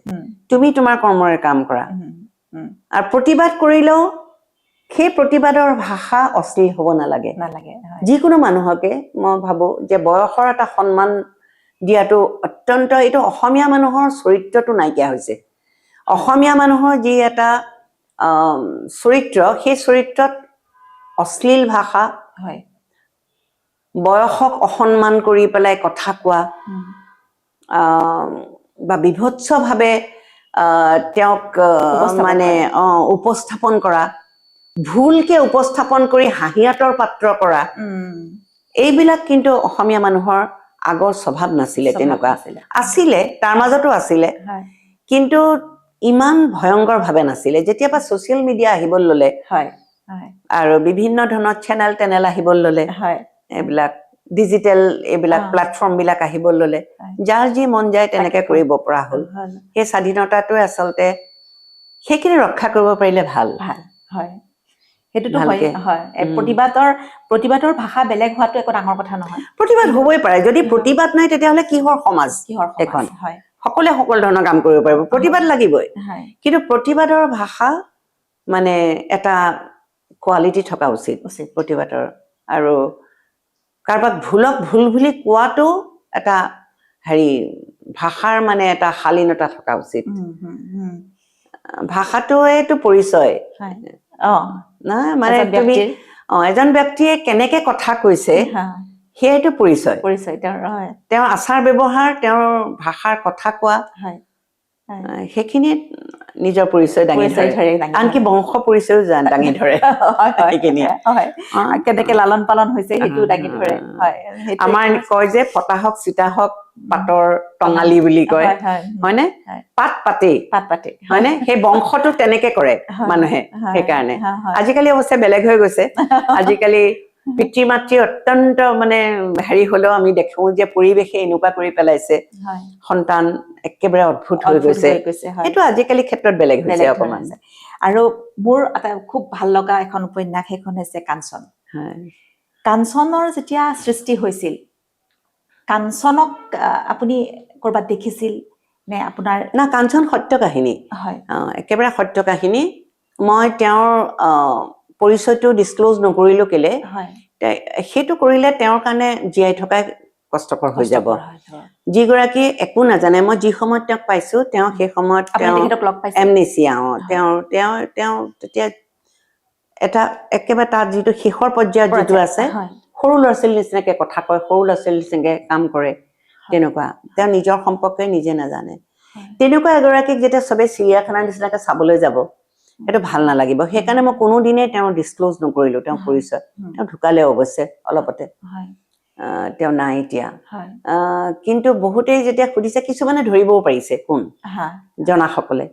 তুমি তোমাৰ কৰ্মৰে কাম কৰা। আৰু প্ৰতিবাদ কৰিলেও সেই প্ৰতিবাদৰ ভাষা অশ্লীল হ'ব নালাগে। যিকোনো মানুহকে মই ভাবো যে বয়সৰ এটা সন্মান দিয়াটো অত্যন্ত, এইটো অসমীয়া মানুহৰ চৰিত্ৰটো নাইকিয়া হৈছে। অসমীয়া মানুহৰ যি এটা চৰিত্ৰ, সেই চৰিত্ৰত অশ্লীল ভাষা, বয়সক অসন্মান কৰি পেলাই কথা কোৱা, বা বিভৎসভাৱে তেওঁক মানে উপস্থাপন কৰা, ভুলকে উপস্থাপন কৰি হাঁহিয়াতৰ পাত্ৰ কৰা, এইবিলাক কিন্তু অসমীয়া মানুহৰ আগৰ স্বভাৱ নাছিলে। তেনেকুৱা আছিলে, তাৰ মাজতো আছিলে, কিন্তু ইমান ভয়ংকৰ ভাৱে নাছিলে। যেতিয়াবা ছচিয়েল মিডিয়া আহিব ললে, আৰু বিভিন্ন ধৰণৰ চেনেল আহিব ললে, এইবিলাক ডিজিটেল এইবিলাক প্লেটফৰ্ম বিলাক আহিব ললে, যাৰ যি মন যায় তেনেকে কৰিব পৰা হ'ল। সেই স্বাধীনতাটোৱে আচলতে সেইখিনি ৰক্ষা কৰিব পাৰিলে ভাল। সেইটোতো প্ৰতিবাদৰ ভাষা বেলেগ হোৱাটো একো ডাঙৰ কথা নহয়। প্ৰতিবাদ হবই পাৰে, যদি প্ৰতিবাদ নাই তেতিয়াহ'লে কিহৰ সমাজ এখন? সকলোৱে সকলো ধৰণৰ কাম কৰিব পাৰিব, প্ৰতিবাদ লাগিবই। কিন্তু প্ৰতিবাদৰ ভাষা মানে এটা কোৱালিটি থকা উচিত উচিত। প্ৰতিবাদৰ। আৰু কাৰোবাক ভুলক ভুল বুলি কোৱাটো এটা হেৰি ভাষাৰ মানে এটা শালীনতা থকা উচিত। ভাষাটোৱেইটো পৰিচয় হয় নহয়, মানে এজন তুমি ব্যক্তিৰ। এজন ব্যক্তিয়ে কেনেকে কথা কৈছে সেইটো পৰিচয়। পৰিচয় তেওঁৰ। হয় তেওঁৰ আচাৰ ব্যৱহাৰ, তেওঁৰ ভাষাৰ কথা কোৱা, হয় সেইখিনিয়ে নিজৰ পৰিচয় দাঙি পৰিচয় ধৰে। দাঙি আনকি ধৰে। বংশ পৰিচয়ও দাঙি ধৰে সেইখিনিয়ে। হয় কেনেকে লালন পালন হৈছে সেইটো দাঙি ধৰে। হয় আমাৰ কয় যে ফটা হওক চিতা হওক পাতৰ টঙালি বুলি কয়, হয় হয় হয়নে? হয়। পাত পাতেই, পাত পাতে হয়নে? সেই বংশটো তেনেকে কৰে মানুহে। সেইকাৰণে আজিকালি অৱশ্যে বেলেগ হৈ গৈছে। আজিকালি পিতৃ মাতৃ অত্যন্ত মানে হেৰি হলেও আমি দেখো যে পৰিৱেশে এনেকুৱা কৰি পেলাইছে, সন্তান একেবাৰে অদ্ভুত হৈ গৈছে। সেইটো আজিকালি ক্ষেত্ৰত বেলেগ হৈছে অকমান। আৰু মোৰ এটা খুব ভাল লগা এখন উপন্যাস, সেইখন হৈছে কাঞ্চন। কাঞ্চনৰ যেতিয়া সৃষ্টি হৈছিল, কাঞ্চনক আপুনি কৰবাত দেখিছিল নে? আপোনাৰ না, কাঞ্চন সত্য কাহিনী, হয় একেবাৰে সত্য কাহিনী। মই তেওঁৰ পৰিচয়টো ডিছক্ল'জ নকৰিলো কেলে, সেইটো কৰিলে তেওঁৰ কাৰণে জীয়াই থকাই কষ্টকৰ হৈ যাব। যিগৰাকী একো নাজানে, মই যি সময়ত তেওঁক পাইছো, তেওঁ সেই সময়ত এমনেচিয়া, তেওঁ তেতিয়া এটা একেবাৰে তাত যিটো শেষৰ পৰ্যায়ত যিটো আছে, সৰু ল'ৰা ছোৱালীৰ নিচিনাকে কথা কয়, সৰু ল'ৰা ছোৱালীৰ নিচিনাকে কাম কৰে, তেনেকুৱা। তেওঁ নিজৰ সম্পৰ্কে নিজে নাজানে। তেনেকুৱা এগৰাকীক যেতিয়া চবেই চিৰিয়াখানাৰ নিচিনাকে চাবলৈ যাব, সেইটো ভাল নালাগিব। সেইকাৰণে মই কোনোদিনেই তেওঁ ডিছক্ল'জ নকৰিলো তেওঁৰ পৰিচয়। তেওঁ ঢুকালে অৱশ্যে অলপতে, তেওঁ নাই এতিয়া। কিন্তু বহুতেই যেতিয়া সুধিছে, কিছুমানে ধৰিবও পাৰিছে কোন, জনাসকলে।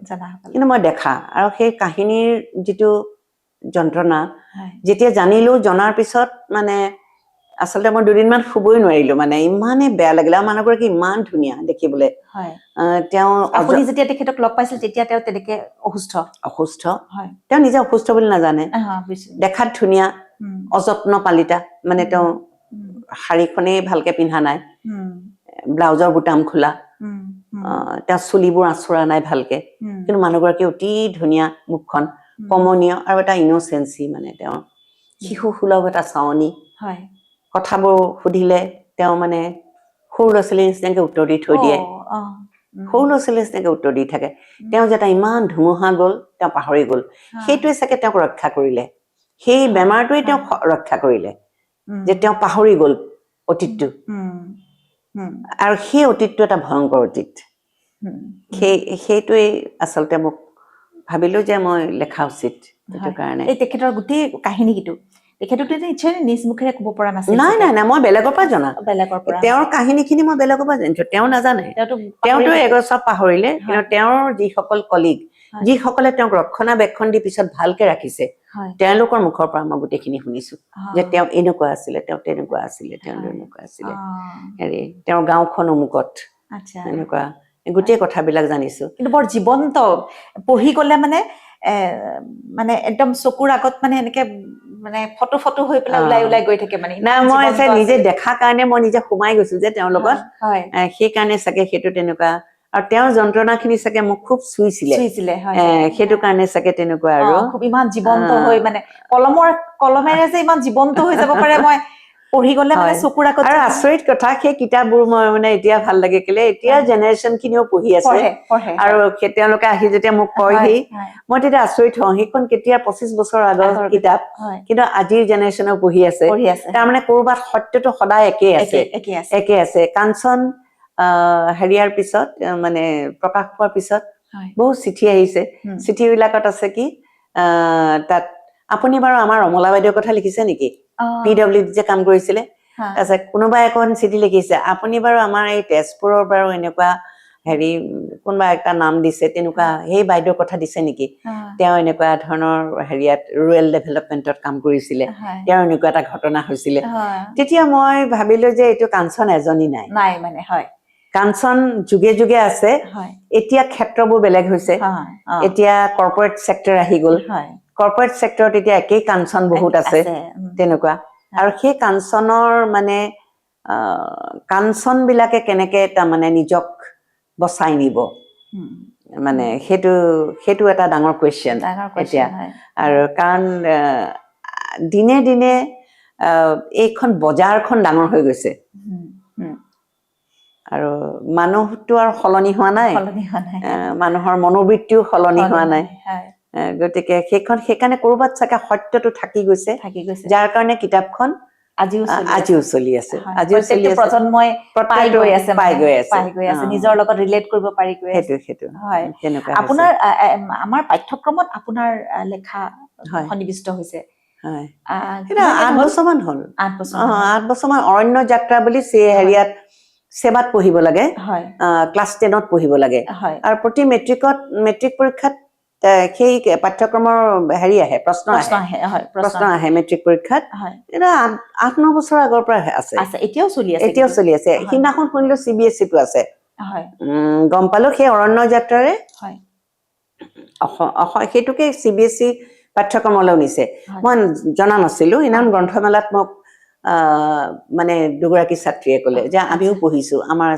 কিন্তু মই দেখা আৰু সেই কাহিনীৰ যিটো যন্ত্ৰণা, যেতিয়া জানিলো, জনাৰ পিছত মানে আচলতে মই দুদিনমান শুবই নোৱাৰিলো, মানে ইমানেই বেয়া লাগিলে। আৰু মানুহগৰাকী ইমান ধুনীয়া দেখিবলৈ। তেওঁ আপুনি যেতিয়া তেখেতক লগ পাইছিল তেতিয়া তেওঁ তেনেকে অসুস্থ তেওঁ নিজে অসুস্থ বুলি নাজানে, দেখাত ধুনীয়া, অযত্ন পালিতা। মানে তেওঁ শাৰীখনেই ভালকে পিন্ধা নাই, ব্লাউজৰ বুটাম খোলা, তেওঁ চুলিবোৰ আঁচোৰা নাই ভালকে, কিন্তু মানুহগৰাকী অতি ধুনীয়া, মুখখন কমনীয় আৰু এটা ইনচেঞ্চি, মানে তেওঁৰ শিশু সুলভ এটা চাৱনি। কথাবোৰ সুধিলে তেওঁ মানে সৰু ল'ৰা ছোৱালীৰ নিচিনাকে উত্তৰ দি থৈ দিয়ে, সৰু ল'ৰা ছোৱালীৰ নিচিনাকে উত্তৰ দি থাকে। তেওঁ যে এটা ইমান ধুমুহা গ'ল, তেওঁ পাহৰি গ'ল। সেইটোৱে চাগে তেওঁক ৰক্ষা কৰিলে, সেই বেমাৰটোৱে তেওঁক ৰক্ষা কৰিলে, যে তেওঁ পাহৰি গ'ল অতীতটো। আৰু সেই অতীতটো এটা ভয়ংকৰ অতীত। সেইটোৱেই আচলতে মোক ভাবিলো যে মই লেখা উচিত। সেইটো কাৰণে তেখেতৰ গোটেই কাহিনীটো তেখেতক নিশ্চয় নিজ মুখেৰে ক'ব পৰা নাছিল। নাই, মই বেলেগৰ পৰা জনা, তেওঁৰ কাহিনীখিনি মই বেলেগৰ পৰা জানিছো। তেওঁ নাজানে, তেওঁতো চব পাহৰিলে। কিন্তু তেওঁৰ যিসকল কলিগ, যিসকলে তেওঁক ৰক্ষণাবেক্ষণ দি পিছত ভালকে ৰাখিছে, তেওঁলোকৰ মুখৰ পৰা মই গোটেইখিনি শুনিছো যে তেওঁ এনেকুৱা আছিলে, তেওঁ তেনেকুৱা আছিলে, তেওঁ তেনেকুৱা আছিলে, হেৰি তেওঁৰ গাঁওখন অমুকত, এনেকুৱা গোটেই কথাবিলাক জানিছো। কিন্তু বৰ জীৱন্ত, পঢ়ি গলে মানে একদম চকুৰ আগত মানে এনেকে মানে ফটো হৈ পেলাই ওলাই গৈ থাকে। মানে না, মই নিজে দেখা কাৰণে মই নিজে সোমাই গৈছো যে তেওঁৰ লগত, সেইকাৰণে চাগে সেইটো তেনেকুৱা। আৰু তেওঁৰ যন্ত্ৰণাখিনি চাগে মোক খুব চুইছিলে, সেইটো কাৰণে চাগে তেনেকুৱা। আৰু খুব ইমান জীৱন্ত হৈ, মানে কলমেৰে যে ইমান জীৱন্ত হৈ যাব পাৰে, মই পঢ়ি গলে মানে চকুৰ আগত। আৰু আচৰিত কথা, সেই কিতাপবোৰ মই মানে এতিয়া ভাল লাগে কেলে, এতিয়া জেনেৰেশ্যন খিনিও পঢ়ি আছে, আৰু তেওঁলোকে আহি যেতিয়া মোক কয়হি, মই তেতিয়া আচৰিত হওঁ। সেইখন কেতিয়া 25 বছৰ আগৰ কিতাপ, কিন্তু আজিৰ জেনেৰেশ্যনেও পঢ়ি আছে। তাৰমানে কৰবাত সত্যটো সদায় একে আছে। কাঞ্চন হেৰিয়াৰ পিছত, মানে প্ৰকাশ পোৱাৰ পিছত বহুত চিঠি আহিছে। চিঠি বিলাকত আছে কি, তাত আপুনি বাৰু আমাৰ ৰমলা বাইদেউৰ কথা লিখিছে নেকি, PWD যে কাম কৰিছিলে। তাৰপিছত কোনোবাই এখন চিঠি লিখিছে, আপুনি বাৰু আমাৰ এই তেজপুৰৰ বাৰু এনেকুৱা হেৰি কোনোবা একটা নাম দিছে, তেনেকুৱা সেই বাইদেউৰ কথা দিছে নেকি, তেওঁ এনেকুৱা ধৰণৰ হেৰিয়াত ৰুৰেল ডেভেলপমেন্টত কাম কৰিছিলে, তেওঁৰ এনেকুৱা এটা ঘটনা হৈছিলে। তেতিয়া মই ভাবিলো যে এইটো কাঞ্চন এজনী নাই, মানে কাঞ্চন যুগে যুগে আছে। এতিয়া ক্ষেত্ৰবোৰ বেলেগ হৈছে, এতিয়া কৰ্পৰেট চেক্টৰ আহি গ'ল। কৰ্পৰেট চেক্টৰত এতিয়া একেই কাঞ্চন বহুত আছে, তেনেকুৱা। আৰু সেই কাঞ্চনৰ মানে কাঞ্চন বিলাকে কেনেকে তাৰমানে নিজক বচাই নিব, মানে সেইটো এটা ডাঙৰ কুৱেশ্যন এতিয়া। আৰু কাৰণ দিনে দিনে এইখন বজাৰখন ডাঙৰ হৈ গৈছে আৰু মানুহটো আৰু সলনি হোৱা নাই মানুহৰ মনোবৃত্তিও সলনি হোৱা নাই গতিকে সেইকাৰণে ক'ৰবাত চাগে সত্যটো থাকি গৈছে যাৰ কাৰণে কিতাপখন আজিও চলি আছে প্ৰজন্মই পাই গৈ আছে নিজৰ লগত ৰিলেট কৰিব পাৰি গৈ আছে সেইটো হয় আপোনাৰ আমাৰ পাঠ্যক্ৰমত আপোনাৰ লেখা সন্নিৱিষ্ট হৈছে হয় 8 বছৰমান হ'ল 8 বছৰমান অৰণ্য যাত্ৰা বুলি হেৰিয়াত সেৱাত পঢ়িব লাগে ক্লাছ 10ত পঢ়িব লাগে আৰু প্ৰতি মেট্ৰিক পৰীক্ষাত সেই পাঠ্যক্ৰমৰ হেৰি আহে প্ৰশ্ন আহে মেট্ৰিক পৰীক্ষাত এটা 8-9 বছৰ আগৰ পৰা আছে এতিয়াও চলি আছে সিদিনাখন শুনিলো CBSE টো আছে গম পালো সেই অৰণ্য যাত্ৰাৰে সেইটোকে CBSE পাঠ্যক্ৰমলৈ নিছে মই জনা নাছিলো ইনাম গ্ৰন্থমেলাত মোক মানে দুগৰাকী ছাত্ৰীয়ে ক'লে যে আমিও পঢ়িছো আমাৰ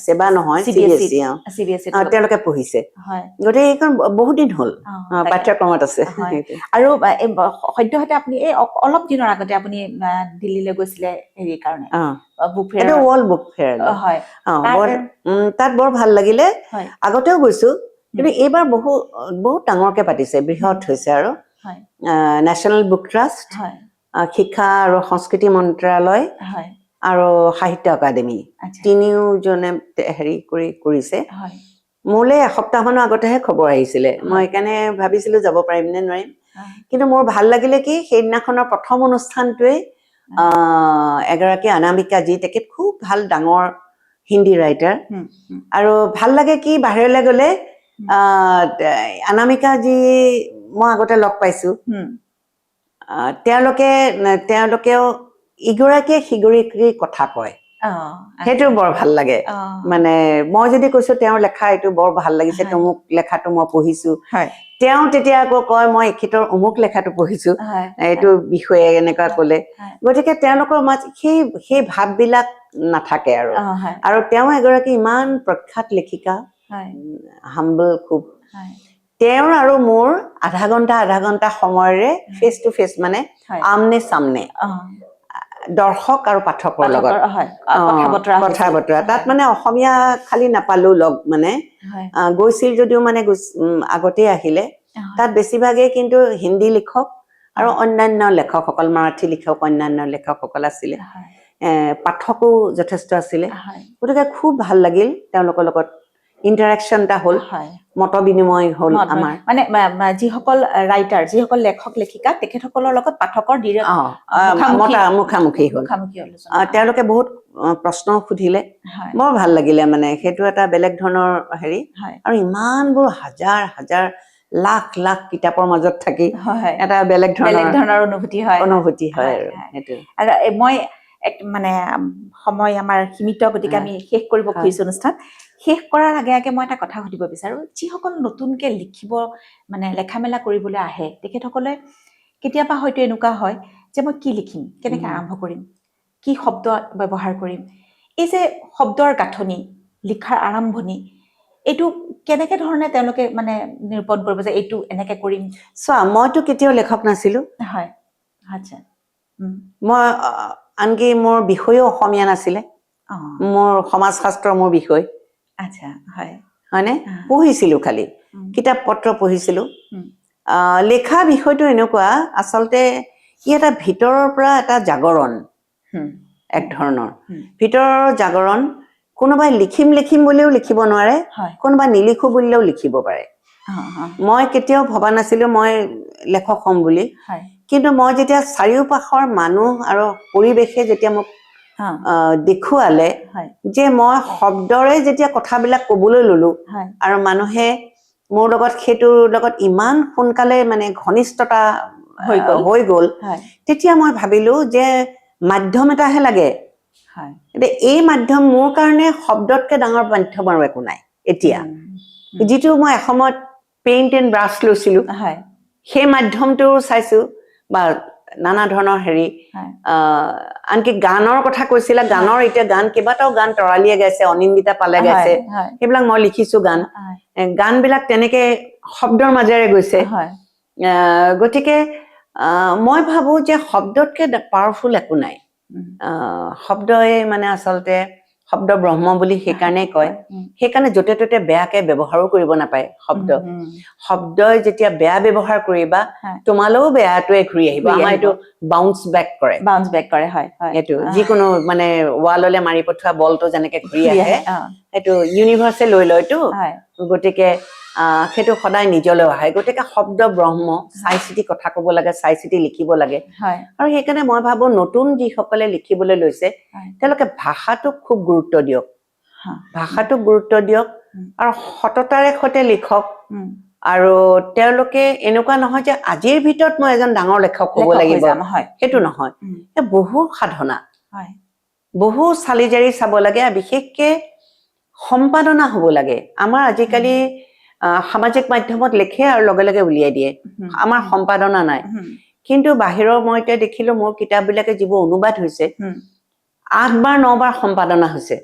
সেৱা নহয় CBSE তেওঁলোকে পঢ়িছে গতিকে এইখন বহুত দিন হ'ল পাঠ্যক্ৰমত আছে আৰু সদ্যহতে আপুনি এই অলপ দিনৰ আগতে আপুনি দিল্লীলৈ গৈছিলে হেৰিৰ কাৰণে বুক ফেয়াৰ এটা ৱৰ্ল্ড বুক ফেয়াৰ হয় তাত বৰ ভাল লাগিলে আগতেও গৈছো কিন্তু এইবাৰ বহুত ডাঙৰকে পাতিছে বৃহৎ হৈছে আৰু নেশ্যনেল বুক ট্ৰাষ্ট শিক্ষা আৰু সংস্কৃতি মন্ত্ৰালয় আৰু সাহিত্য একাডেমি তিনিওজনে হেৰি কৰিছে মোলৈ এসপ্তাহমানৰ আগতেহে খবৰ আহিছিলে মই সেইকাৰণে ভাবিছিলো যাব পাৰিম নে নোৱাৰিম কিন্তু মোৰ ভাল লাগিলে কি সেইদিনাখনৰ প্ৰথম অনুষ্ঠানটোৱে এগৰাকী অনামিকা যি তেখেত খুব ভাল ডাঙৰ হিন্দী ৰাইটাৰ আৰু ভাল লাগে কি বাহিৰলৈ গ'লে অনামিকা যি মই আগতে লগ পাইছো তেওঁলোকেও ইগৰাকীয়ে সিগৰাকীৰ কথা কয় সেইটো বৰ ভাল লাগে মানে মই যদি কৈছো তেওঁৰ লেখা এইটো বৰ ভাল লাগিছে অমুক লেখাটো মই পঢ়িছো তেওঁ তেতিয়া আকৌ কয় মই এখেতৰ অমুক লেখাটো পঢ়িছো এইটো বিষয়ে এনেকুৱা ক'লে গতিকে তেওঁলোকৰ সেই ভাৱবিলাক নাথাকে আৰু তেওঁ এগৰাকী ইমান প্ৰখ্যাত লেখিকা হাম্বল খুব তেওঁৰ আৰু মোৰ আধা ঘণ্টা সময়ৰে ফেচ টু ফেচ মানে আমনে সামনে দৰ্শক আৰু পাঠকৰ লগত কথা বতৰা তাত মানে অসমীয়া খালি নাপালো লগ মানে গৈছিল যদিও মানে আগতেই আহিলে তাত বেছিভাগেই কিন্তু হিন্দী লিখক আৰু অন্যান্য লেখকসকল মাৰাঠী লিখক অন্যান্য লেখকসকল আছিলে পাঠকো যথেষ্ট আছিলে গতিকে খুব ভাল লাগিল তেওঁলোকৰ লগত ইণ্টাৰেকশ্যন এটা হ'ল মত বিনিময় হ'ল আমাৰ মানে যিসকল ৰাইটাৰ যিসকল লেখক লেখিকা তেখেতসকলৰ লগত পাঠকৰ মুখামুখি হ'ল তেওঁলোকে বহুত প্ৰশ্ন সুধিলে বৰ ভাল লাগিলে মানে সেইটো এটা বেলেগ ধৰণৰ হেৰি আৰু ইমানবোৰ হাজাৰ লাখ কিতাপৰ মাজত থাকি এটা বেলেগ ধৰণৰ অনুভূতি হয় আৰু সেইটো আৰু মই মানে সময় আমাৰ সীমিত গতিকে আমি শেষ কৰিব খুজিছো অনুষ্ঠান শেষ কৰাৰ আগে মই এটা কথা সুধিব বিচাৰো যিসকল নতুনকে লিখিব মানে লেখা মেলা কৰিবলৈ আহে তেখেতসকলে কেতিয়াবা হয়তো এনেকুৱা হয় যে মই কি লিখিম কেনেকৈ আৰম্ভ কৰিম কি শব্দ ব্যৱহাৰ কৰিম এই যে শব্দৰ গাঁথনি লিখাৰ আৰম্ভণি এইটো কেনেকে ধৰণে তেওঁলোকে মানে নিৰূপণ কৰিব যে এইটো এনেকে কৰিম চোৱা মইতো কেতিয়াও লেখক নাছিলো হয় আচ্ছা মই আনকি মোৰ বিষয়ও অসমীয়া নাছিলে মোৰ সমাজশাস্ত্ৰ মোৰ বিষয় আচ্ছা হয়নে পঢ়িছিলো খালি কিতাপ পত্ৰ পঢ়িছিলো লেখা বিষয়টো এনেকুৱা আচলতে ই এটা ভিতৰৰ পৰা এটা জাগৰণ এক ধৰণৰ ভিতৰৰ জাগৰণ কোনোবাই লিখিম বুলিও লিখিব নোৱাৰে কোনোবাই নিলিখো বুলিলেও লিখিব পাৰে মই কেতিয়াও ভবা নাছিলো মই লেখক হ'ম বুলি কিন্তু মই যেতিয়া চাৰিওপাশৰ মানুহ আৰু পৰিৱেশে যেতিয়া মোক দেখুৱালে যে মই শব্দৰে যেতিয়া কথাবিলাক ক'বলৈ ললো আৰু মানুহে মোৰ লগত সেইটোৰ লগত ইমান সোনকালে মানে ঘনিষ্ঠতা হৈ গ'ল তেতিয়া মই ভাবিলো যে মাধ্যম এটাহে লাগে এই মাধ্যম মোৰ কাৰণে শব্দতকে ডাঙৰ মাধ্যম আৰু একো নাই এতিয়া যিটো মই এসময়ত পেইণ্ট এণ্ড ব্ৰাছ লৈছিলো সেই মাধ্যমটো চাইছো বা নানা ধৰণৰ হেৰি আনকি গানৰ কথা কৈছিলা গানৰ এতিয়া কেইবাটাও গান তৰালিয়ে গাইছে অনিন্দিতা পালে গাইছে সেইবিলাক মই লিখিছো গানবিলাক তেনেকে শব্দৰ মাজেৰে গৈছে গতিকে মই ভাবো যে শব্দতকে পাৱাৰফুল একো নাই। শব্দই মানে আচলতে শব্দ ব্ৰহ্ম বুলি সেইকাৰণে কয়। সেইকাৰণে য'তে ত'তে বেয়াকে ব্যৱহাৰো কৰিব নাপায় শব্দ। শব্দই যেতিয়া বেয়া ব্যৱহাৰ কৰিবা তোমালৈও বেয়াটোৱে ঘূৰি আহিব। আমাৰ এইটো বাউন্স বেক কৰে। এইটো যিকোনো মানে ৱাললে মাৰি পঠোৱা বলটো যেনেকে ঘূৰি আহে সেইটো ইউনিভাৰ্চে লৈ লয়তো। গতিকে সেইটো সদায় নিজলৈ আহে। গতিকে শব্দ ব্ৰহ্ম, চাই চিতি কথা ক'ব লাগে, চাই চিতি লিখিব লাগে। আৰু সেইকাৰণে মই ভাবো নতুন যিসকলে লিখিবলৈ লৈছে তেওঁলোকে ভাষাটোক খুব গুৰুত্ব দিয়ক। ভাষাটোক গুৰুত্ব দিয়ক আৰু সততাৰে সৈতে লিখক। আৰু তেওঁলোকে এনেকুৱা নহয় যে আজিৰ ভিতৰত মই এজন ডাঙৰ লেখক হ'ব লাগিব, সেইটো নহয়। বহু সাধনা, বহু চালি জাৰি চাব লাগে। আৰু বিশেষকে সম্পাদনা হ'ব লাগে। আমাৰ আজিকালি সামাজিক মাধ্যমত লিখে আৰু লগে লগে উলিয়াই দিয়ে, আমাৰ সম্পাদনা নাই। কিন্তু বাহিৰৰ মই এতিয়া দেখিলো মোৰ কিতাপবিলাকে যিবোৰ অনুবাদ হৈছে 8 বাৰ 9 বাৰ সম্পাদনা হৈছে।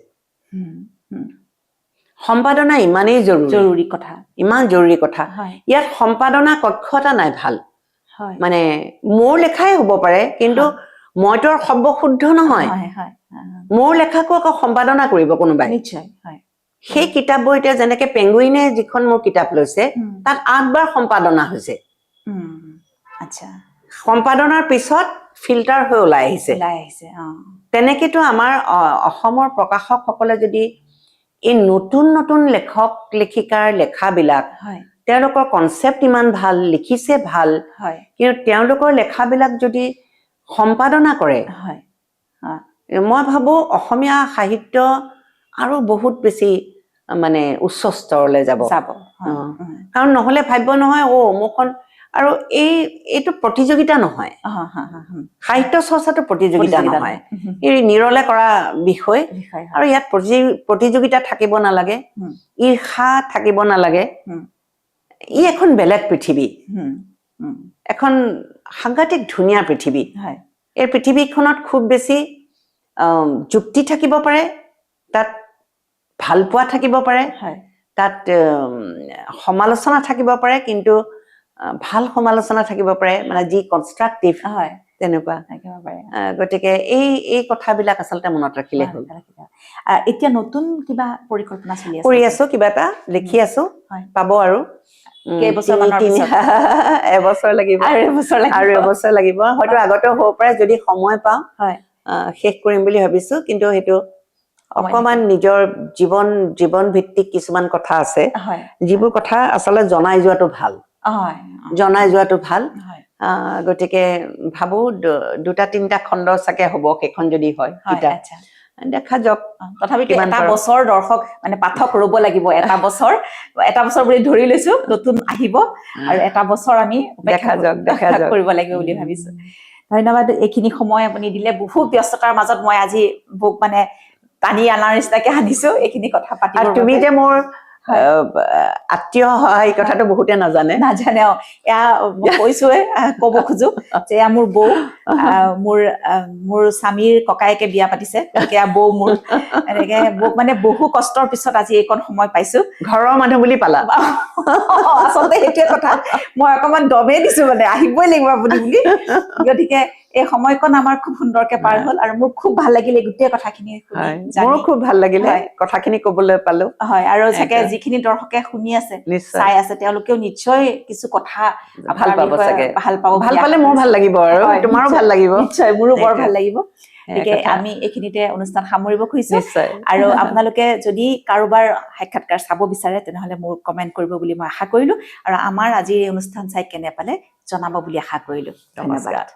সম্পাদনা ইমানেই জৰুৰী কথা, ইমান জৰুৰী কথা। ইয়াত সম্পাদনা কক্ষ এটা নাই ভাল। মানে মোৰ লেখাই হ'ব পাৰে কিন্তু মইতো আৰু শব্দ শুদ্ধ নহয়। মোৰ লেখাকো আকৌ সম্পাদনা কৰিব কোনোবাই। সেই কিতাপবোৰ এতিয়া যেনেকে পেঙ্গুইনে যিখন মোৰ কিতাপ লৈছে তাত 8 বাৰ সম্পাদনা হৈছে। সম্পাদনাৰ পিছত ফিল্টাৰ হৈ ওলাই আহিছে। তেনেকেতো আমাৰ অসমৰ প্ৰকাশকসকলে যদি এই নতুন নতুন লেখক লেখিকাৰ লেখাবিলাক, তেওঁলোকৰ কনচেপ্ট ইমান ভাল, লিখিছে ভাল, কিন্তু তেওঁলোকৰ লেখাবিলাক যদি সম্পাদনা কৰে, মই ভাবো অসমীয়া সাহিত্য আৰু বহুত বেছি মানে উচ্চ স্তৰলৈ যাব। কাৰণ নহলে ভাবিব নহয় মোৰখন। আৰু এইটো প্ৰতিযোগিতা নহয়, সাহিত্য চৰ্চাটো প্ৰতিযোগিতা নহয়, এই নিৰলে কৰা বিষয়। আৰু ইয়াত প্ৰতিযোগিতা থাকিব নালাগে, ঈৰ্ষা থাকিব নালাগে। ই এখন বেলেগ পৃথিৱী, এখন সাংঘাতিক ধুনীয়া পৃথিৱী। এই পৃথিৱীখনত খুব বেছি যুক্তি থাকিব পাৰে, তাত ভাল পোৱা থাকিব পাৰে, তাত সমালোচনা থাকিব পাৰে, কিন্তু ভাল সমালোচনা থাকিব পাৰে, মানে যি কনষ্ট্ৰাকটিভ তেনেকুৱা থাকিব পাৰে। গতিকে এই কথাবিলাক আচলতে মনত ৰাখিলে হ'ল। এতিয়া নতুন কিবা পৰিকল্পনা চলি আছে? কৰি আছো, কিবা এটা লিখি আছো, পাব আৰু এবছৰ লাগিব, আৰু এবছৰ লাগিব, হয়তো আগতেও হ'ব পাৰে যদি সময় পাওঁ শেষ কৰিম বুলি ভাবিছো। কিন্তু সেইটো অকমান নিজৰ জীৱন ভিত্তিক কিছুমান কথা আছে, যিবোৰ কথা আচলতে জনাই যোৱাটো ভাল। গতিকে ভাবো 2-3টা খণ্ড চাগে হ'ব, সেইখন যদি হয় কিতাপ। দেখা যাওক। তথাপিতো এটা বছৰ দৰ্শক মানে পাঠক ৰ'ব লাগিব। এটা বছৰ বুলি ধৰি লৈছো, নতুন আহিব আৰু এটা বছৰ আমি দেখা যাওক কৰিব লাগিব বুলি ভাবিছো। ধন্যবাদ। এইখিনি সময় আপুনি দিলে। বহুত ব্যস্ততাৰ মাজত মই আজি মানে টানি আনাৰ নিচিনাকে আনিছো এইখিনি কথা পাতিব। আৰু তুমি যে মোৰ আত্মীয় হয় এই কথাটো বহুতে নাজানে। এয়া কৈছোৱে, কব খোজো যে এয়া মোৰ বৌ, মোৰ স্বামীৰ ককায়েকে বিয়া পাতিছে, এয়া বৌ মোৰ। এনেকে বৌক মানে বহু কষ্টৰ পিছত আজি এইকণ সময় পাইছো। ঘৰৰ মানুহ বুলি পালা। আচলতে সেইটোৱে কথা, মই অকমান দমে দিছো, মানে আহিবই লাগিব আপুনি বুলি। গতিকে এই সময়কণ আমাৰ খুব সুন্দৰকে পাৰ হ'ল আৰু মোৰ খুব ভাল লাগিলে গোটেই কথাখিনি শুনি। মোৰো খুব ভাল লাগিলে কথাখিনি কবলৈ পালো। আৰু চাগে যিখিনি দৰ্শকে শুনি আছে, চাই আছে, তেওঁলোকেও নিশ্চয় কিছু কথা ভাল পাব চাগে। ভাল পালে মোৰ ভাল লাগিব আৰু তোমাৰো ভাল লাগিব। নিশ্চয়, মোৰো বৰ ভাল লাগিব। গতিকে আমি এইখিনিতে অনুষ্ঠান সামৰিব খুজিছো। আৰু আপোনালোকে যদি কাৰোবাৰ সাক্ষাৎকাৰ চাব বিচাৰে তেনেহলে মোক কমেণ্ট কৰিব বুলি মই আশা কৰিলো। আৰু আমাৰ আজিৰ এই অনুষ্ঠান চাই কেনে পালে জনাব বুলি আশা কৰিলো। ধন্যবাদ।